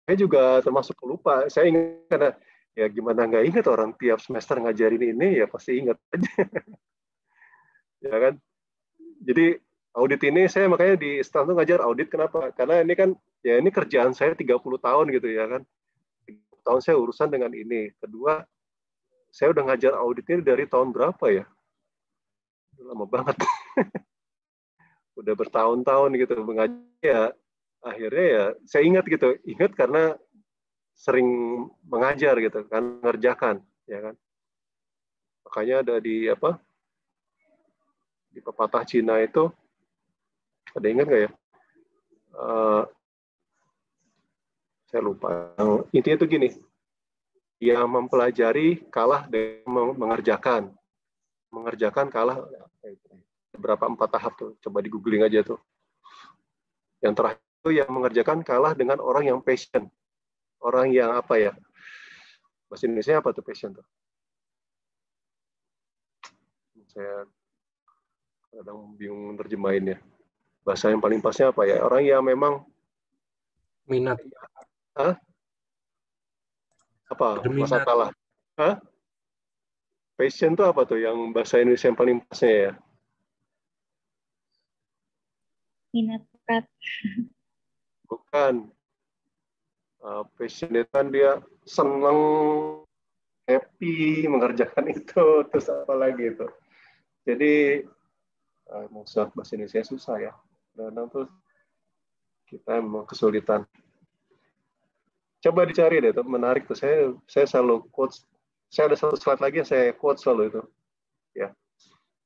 Saya juga termasuk lupa. Saya ingat karena ya gimana nggak ingat, orang tiap semester ngajarin ini ya pasti ingat aja. Ya kan? Jadi audit ini saya makanya di STAN tuh ngajar audit, kenapa? Karena ini kan ya ini kerjaan saya 30 tahun gitu ya kan. 30 tahun saya urusan dengan ini. Kedua, saya udah ngajar audit ini dari tahun berapa ya? Lama banget. Udah bertahun-tahun gitu mengajar ya. Akhirnya ya saya ingat gitu, ingat karena sering mengajar gitu kan, mengerjakan ya kan. Makanya ada di di pepatah Cina itu, ada ingat nggak ya? Saya lupa. Intinya itu gini, yang mempelajari kalah dengan mengerjakan, kalah berapa 4 tahap tuh, coba di googling aja tuh. Yang terakhir itu yang mengerjakan kalah dengan orang yang passion. Orang yang apa ya? Bahasa Indonesia apa tuh passion tuh? Saya kadang bingung terjemahinnya. Bahasa yang paling pasnya apa ya? Orang yang memang minat. Hah? Apa? Masa kalah? Hah? Passion tuh apa tuh yang bahasa Indonesia yang paling pasnya ya? Minat bakat. Bukan. Passion itu kan dia senang, happy mengerjakan itu, terus apa lagi itu. Jadi maksud bahasa Indonesia susah ya. Kadang tuh kita memang kesulitan. Coba dicari deh, itu menarik tuh. Saya selalu quote. Saya ada satu slide lagi yang saya quote selalu itu. Ya.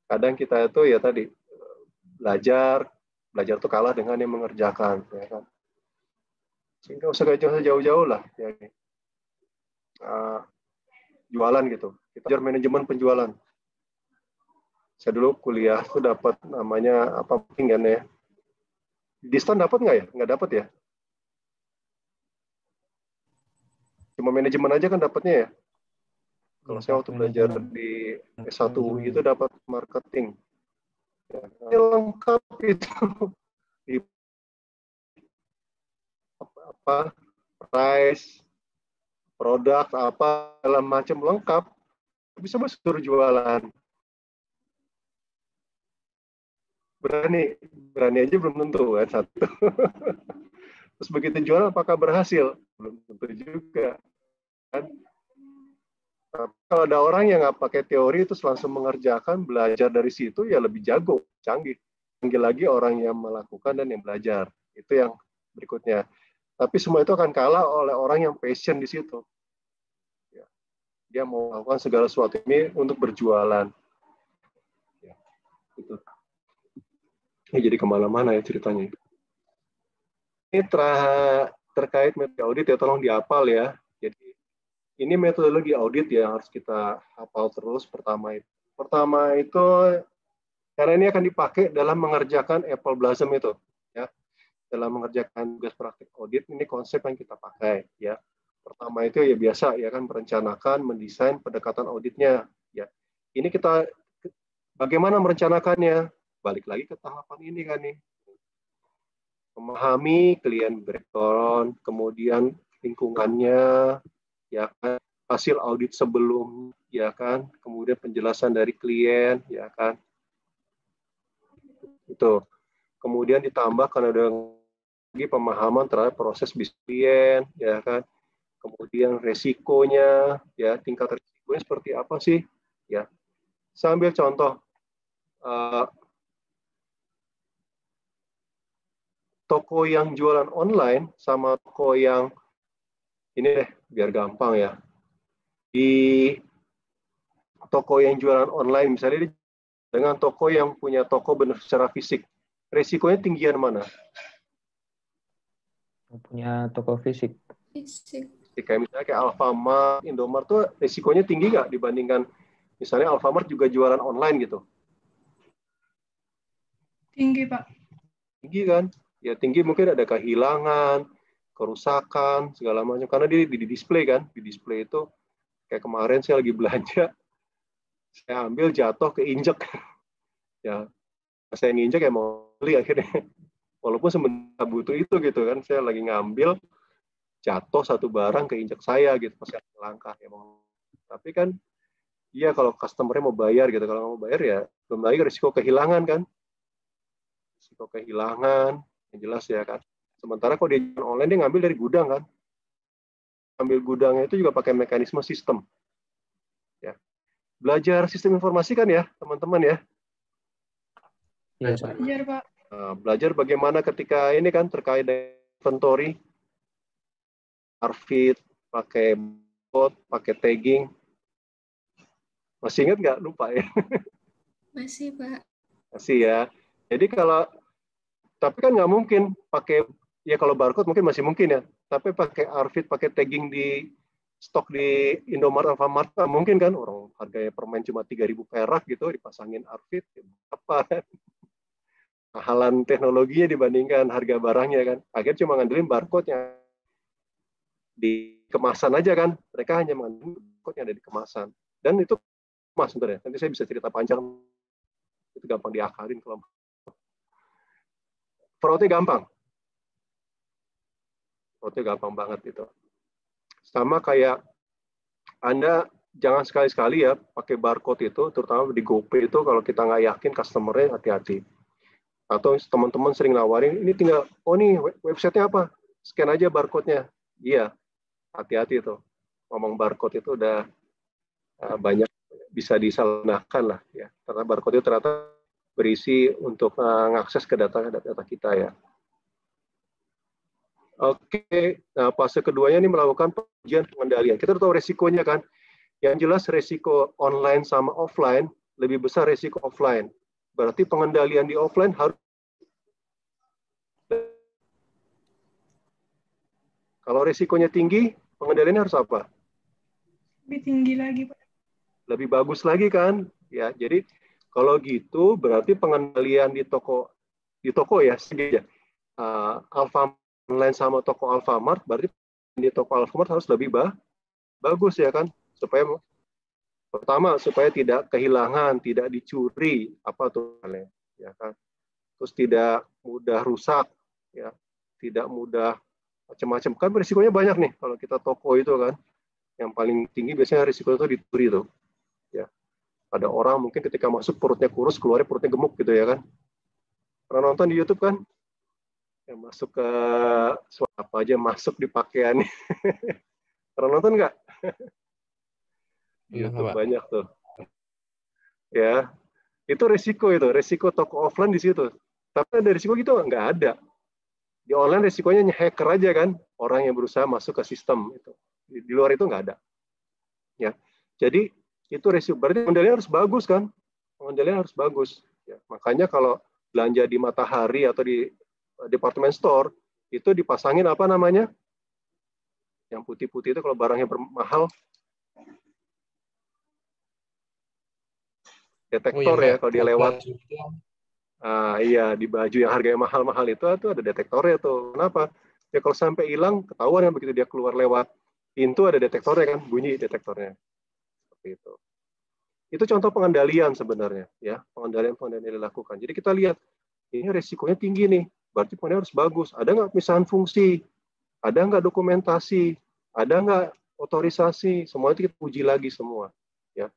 Kadang kita itu ya tadi belajar tuh kalah dengan yang mengerjakan, ya kan. Sehingga usah jauh-jauh lah, ya. Jualan gitu. Kita belajar manajemen penjualan. Saya dulu kuliah tuh dapat namanya apa kan ya? Di STAN dapat nggak ya? Nggak dapat ya? Cuma manajemen aja kan dapatnya ya? Kalau saya waktu belajar di S1 UI itu dapat marketing. Ya, lengkap itu. Apa? Price, produk, apa, segala macam lengkap. Bisa suruh jualan. Berani aja belum tentu kan satu. Terus begitu jualan apakah berhasil? Belum tentu juga. Kan? Kalau ada orang yang nggak pakai teori terus langsung mengerjakan, belajar dari situ ya lebih jago, canggih. Panggil lagi orang yang melakukan dan yang belajar. Itu yang berikutnya. Tapi semua itu akan kalah oleh orang yang passion di situ. Ya. Dia mau melakukan segala sesuatu ini untuk berjualan. Ya. Itu. Ini jadi kemana-mana ya ceritanya. Ini terkait metode audit ya, tolong dihafal ya. Jadi ini metodologi audit ya, harus kita hafal terus. Pertama itu karena ini akan dipakai dalam mengerjakan Apple Blossom itu, ya. Dalam mengerjakan tugas praktik audit, ini konsep yang kita pakai, ya. Pertama itu ya biasa ya kan, merencanakan, mendesain pendekatan auditnya, ya. Ini kita bagaimana merencanakannya? Balik lagi ke tahapan ini kan nih. Memahami klien background, kemudian lingkungannya, ya kan, hasil audit sebelum, ya kan, kemudian penjelasan dari klien, ya kan. Itu. Kemudian ditambah karena ada lagi pemahaman terhadap proses bisnis klien, ya kan. Kemudian resikonya, ya, tingkat resikonya seperti apa sih, ya. Saya ambil contoh toko yang jualan online sama toko yang ini deh, biar gampang ya. Di toko yang jualan online, misalnya dengan toko yang punya toko benar secara fisik, resikonya tinggian mana? Punya toko fisik. Kayak misalnya kayak Alfamart, Indomart tuh resikonya tinggi nggak dibandingkan misalnya Alfamart juga jualan online gitu? Tinggi, Pak. Tinggi kan? Ya tinggi, mungkin ada kehilangan, kerusakan, segala macam. Karena di display kan, di display itu kayak kemarin saya lagi belanja, saya ambil jatuh keinjek, ya saya nginjek ya mau beli akhirnya. Walaupun sebenarnya butuh itu gitu kan, saya lagi ngambil, jatuh satu barang keinjak saya gitu pas langkah ya mau. Tapi kan iya kalau customer-nya mau bayar gitu, kalau nggak mau bayar ya belum lagi risiko kehilangan kan. Risiko kehilangan, yang jelas ya kan. Sementara kalau dia online dia ngambil dari gudang kan. Ambil gudangnya itu juga pakai mekanisme sistem. Ya. Belajar sistem informasi kan ya, teman-teman ya. Belajar, Pak. Nah, belajar bagaimana ketika ini kan terkait dengan inventory, ARFID, pakai bot, pakai tagging. Masih ingat nggak? Lupa ya. Masih, Pak. Masih ya. Jadi tapi kan nggak mungkin pakai, ya kalau barcode mungkin masih mungkin ya, tapi pakai ARFID, pakai tagging di stok di Indomaret, Alfamart, nggak mungkin kan, orang harganya permen cuma 3.000 perak gitu, dipasangin ARFID, apa kan? Mahalan teknologinya dibandingkan harga barangnya kan, akhirnya cuma ngandelin barcode-nya di kemasan aja kan, mereka hanya mengandelin barcode yang ada di kemasan, dan itu mas sebenarnya, nanti saya bisa cerita panjang, itu gampang diakalin kalau fraudnya gampang. Fraudnya gampang banget itu. Sama kayak Anda jangan sekali-sekali ya pakai barcode itu, terutama di GoPay itu kalau kita nggak yakin customer-nya, hati-hati. Atau teman-teman sering nawarin, ini tinggal, oh nih website-nya apa? Scan aja barcode-nya. Iya, hati-hati itu. Ngomong barcode itu udah banyak bisa disalahgunakan lah ya. Karena barcode itu ternyata berisi untuk mengakses ke data kita ya. Oke, nah fase keduanya ini melakukan pengujian pengendalian. Kita tahu resikonya kan. Yang jelas resiko online sama offline lebih besar resiko offline. Berarti pengendalian di offline harus. Kalau resikonya tinggi, pengendaliannya harus apa? Lebih tinggi lagi, Pak. Lebih bagus lagi kan? Ya, jadi kalau gitu berarti pengendalian di toko ya, segini ya. Alfamart online sama toko Alfamart, berarti di toko Alfamart harus lebih bagus ya kan, supaya pertama supaya tidak kehilangan, tidak dicuri apa tuh ya kan, terus tidak mudah rusak ya, tidak mudah macam-macam kan, risikonya banyak nih kalau kita toko itu kan, yang paling tinggi biasanya risiko itu dicuri tuh ya. Ada orang mungkin ketika masuk perutnya kurus, keluarnya perutnya gemuk gitu ya kan, pernah nonton di YouTube kan? Yang masuk ke apa aja masuk di pakaian. Pernah nonton nggak? YouTube banyak tuh. Ya, itu resiko toko offline di situ. Tapi ada resiko gitu nggak ada. Di online resikonya hacker aja kan, orang yang berusaha masuk ke sistem itu. Di luar itu nggak ada. Ya, jadi itu resiko. Berarti pengendalian harus bagus kan? Pengendalian harus bagus. Ya, makanya kalau belanja di Matahari atau di department store itu dipasangin apa namanya, yang putih-putih itu kalau barangnya mahal, detektor ya kalau dia lewat. Iya, di baju yang harganya mahal-mahal itu ada detektornya tuh. Kenapa? Ya kalau sampai hilang ketahuan kan, begitu dia keluar lewat pintu ada detektornya kan, bunyi detektornya. Seperti itu. Itu contoh pengendalian sebenarnya ya, pengendalian yang dilakukan. Jadi kita lihat ini resikonya tinggi nih. Berarti pengendalian harus bagus. Ada nggak pemisahan fungsi? Ada nggak dokumentasi? Ada nggak otorisasi? Semua itu kita uji lagi semua. Ya.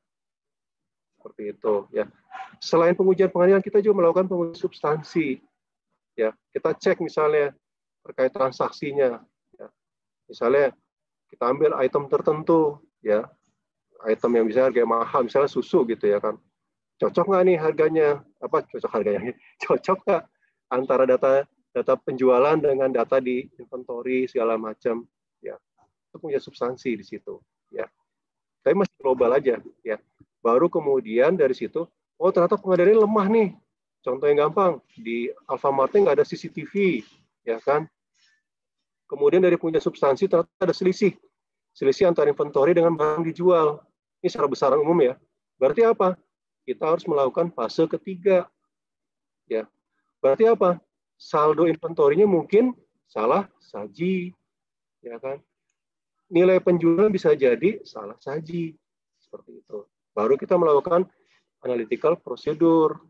Seperti itu. Ya. Selain pengujian pengendalian, kita juga melakukan pengujian substansi. Ya. Kita cek misalnya terkait transaksinya. Ya. Misalnya kita ambil item tertentu. Ya. Item yang bisa harga mahal, misalnya susu gitu ya kan. Cocok nggak nih harganya? Apa cocok harganya? Cocok nggak antara data penjualan dengan data di inventory segala macam ya, itu punya substansi di situ ya, tapi masih global aja ya. Baru kemudian dari situ, oh ternyata pengendalian lemah nih. Contoh yang gampang, di Alfamart nggak ada CCTV ya kan, kemudian dari punya substansi ternyata ada selisih antara inventory dengan barang dijual. Ini secara besaran umum ya, berarti apa? Kita harus melakukan fase ketiga ya. Berarti apa? Saldo inventorinya mungkin salah saji, ya kan? Nilai penjualan bisa jadi salah saji, seperti itu. Baru kita melakukan analytical prosedur.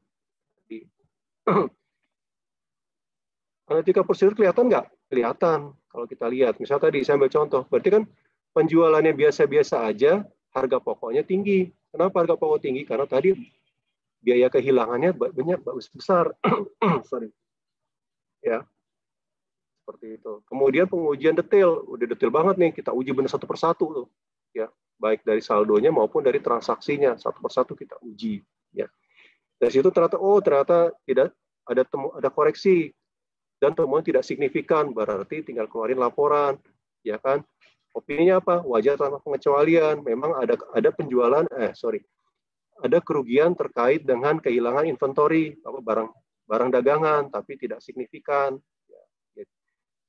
Analytical procedure kelihatan nggak? Kelihatan. Kalau kita lihat, misalnya tadi saya ambil contoh, berarti kan penjualannya biasa-biasa aja, harga pokoknya tinggi. Kenapa harga pokok tinggi? Karena tadi biaya kehilangannya banyak besar. Sorry. Ya, seperti itu. Kemudian pengujian detail, udah detail banget nih, kita uji benar satu persatu tuh. Ya, baik dari saldonya maupun dari transaksinya, satu persatu kita uji. Ya, dari situ ternyata tidak ada koreksi dan temuan tidak signifikan, berarti tinggal keluarin laporan, ya kan? Opininya apa? Wajar tanpa pengecualian. Memang ada penjualan, ada kerugian terkait dengan kehilangan inventory, barang dagangan, tapi tidak signifikan. Ya,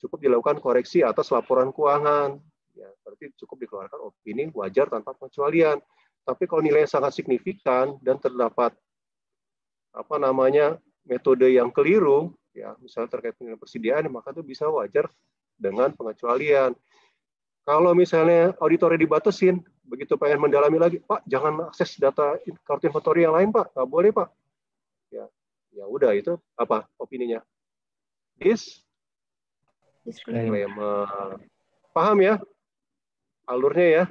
cukup dilakukan koreksi atas laporan keuangan. Ya, berarti cukup dikeluarkan opini wajar tanpa pengecualian. Tapi kalau nilainya sangat signifikan dan terdapat metode yang keliru, ya misalnya terkait dengan persediaan, maka itu bisa wajar dengan pengecualian. Kalau misalnya auditornya dibatasin, begitu pengen mendalami lagi, Pak, jangan akses data kartu inventory yang lain, Pak, nggak boleh, Pak. Ya udah, itu apa opininya? Disclaimer. Paham ya? Alurnya ya?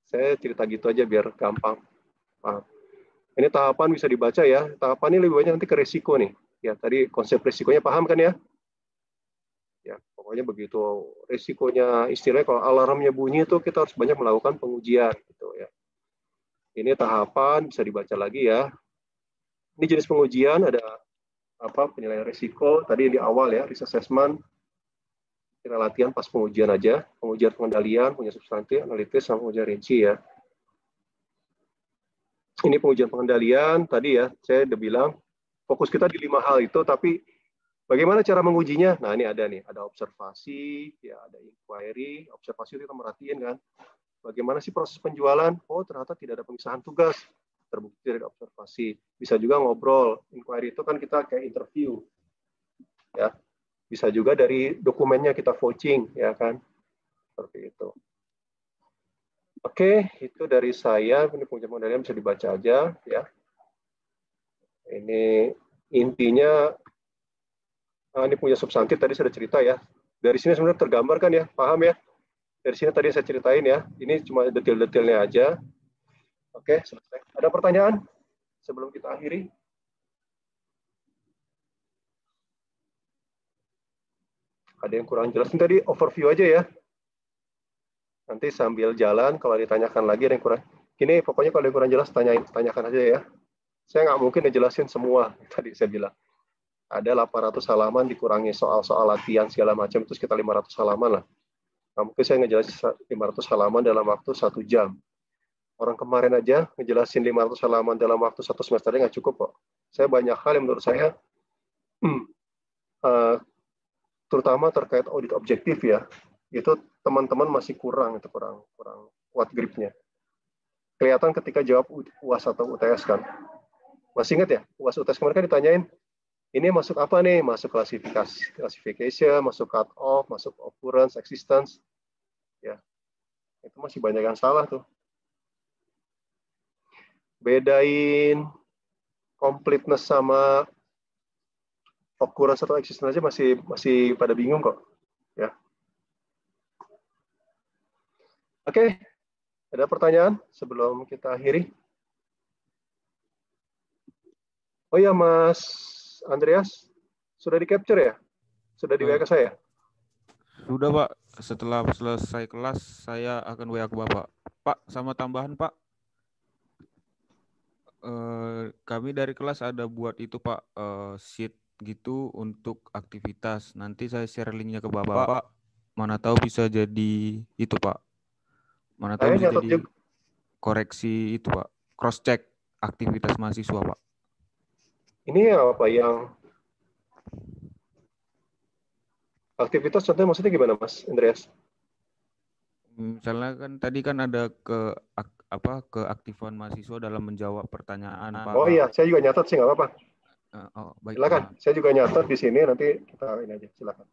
Saya cerita gitu aja biar gampang. Paham. Ini tahapan bisa dibaca ya. Tahapan ini lebih banyak nanti ke risiko nih. Ya, tadi konsep risikonya paham kan ya? Ya, pokoknya begitu risikonya, istilahnya kalau alarmnya bunyi itu kita harus banyak melakukan pengujian gitu ya. Ini tahapan bisa dibaca lagi ya. Ini jenis pengujian, ada penilaian risiko tadi di awal ya, risk assessment. Kita latihan pas pengujian aja, pengujian pengendalian, pengujian substantif, analitis, sama pengujian rinci ya. Ini pengujian pengendalian tadi ya, saya udah bilang fokus kita di 5 hal itu, tapi bagaimana cara mengujinya? Nah, ini ada nih, ada observasi, ya ada inquiry. Observasi itu kita merhatiin kan, bagaimana sih proses penjualan? Oh, ternyata tidak ada pemisahan tugas, terbukti dari observasi. Bisa juga ngobrol. Inquiry itu kan kita kayak interview, ya. Bisa juga dari dokumennya kita vouching, ya kan? Seperti itu. Oke, itu dari saya. Ini pengujian pengendalian bisa dibaca aja, ya. Ini intinya. Ini punya substantif, tadi sudah cerita ya. Dari sini sebenarnya tergambar kan ya, paham ya? Dari sini tadi saya ceritain ya, ini cuma detail-detailnya aja. Oke, selesai. Ada pertanyaan sebelum kita akhiri? Ada yang kurang jelas? Ini tadi overview aja ya. Nanti sambil jalan, kalau ditanyakan lagi ada yang kurang. Ini pokoknya kalau ada yang kurang jelas, tanyakan aja ya. Saya nggak mungkin ngejelasin semua, tadi saya bilang. Ada 800 halaman dikurangi soal-soal latihan segala macam, itu sekitar 500 halaman lah. Nah, mungkin saya ngejelasin 500 halaman dalam waktu 1 jam. Orang kemarin aja ngejelasin 500 halaman dalam waktu 1 semesternya nggak cukup kok. Saya banyak hal yang menurut saya, terutama terkait audit objektif ya, itu teman-teman masih kurang kuat gripnya. Kelihatan ketika jawab UAS atau UTS kan. Masih ingat ya, UAS UTS kemarin kan ditanyain, ini masuk apa nih? Masuk classification, masuk cut off, masuk occurrence, existence. Ya. Itu masih banyak yang salah tuh. Bedain completeness sama occurrence atau existence aja masih pada bingung kok. Ya. Oke. Ada pertanyaan sebelum kita akhiri? Oh ya, Mas Andreas, sudah di-capture ya? Sudah di WA ke saya? Sudah, Pak. Setelah selesai kelas, saya akan WA ke Bapak. Pak, sama tambahan, Pak. Kami dari kelas ada buat itu, Pak, sheet gitu untuk aktivitas. Nanti saya share linknya ke Bapak. Pak, mana tahu bisa jadi itu, Pak. Mana tahu bisa jadi koreksi itu, Pak. Cross-check aktivitas mahasiswa, Pak. Ini apa yang aktivitas contohnya maksudnya gimana, Mas Andreas? Misalnya kan tadi kan ada keaktifan mahasiswa dalam menjawab pertanyaan, Pak. Oh iya, saya juga nyatat sih, nggak apa-apa. Baik, silakan, saya juga nyatat di sini, nanti kita ini aja, silakan.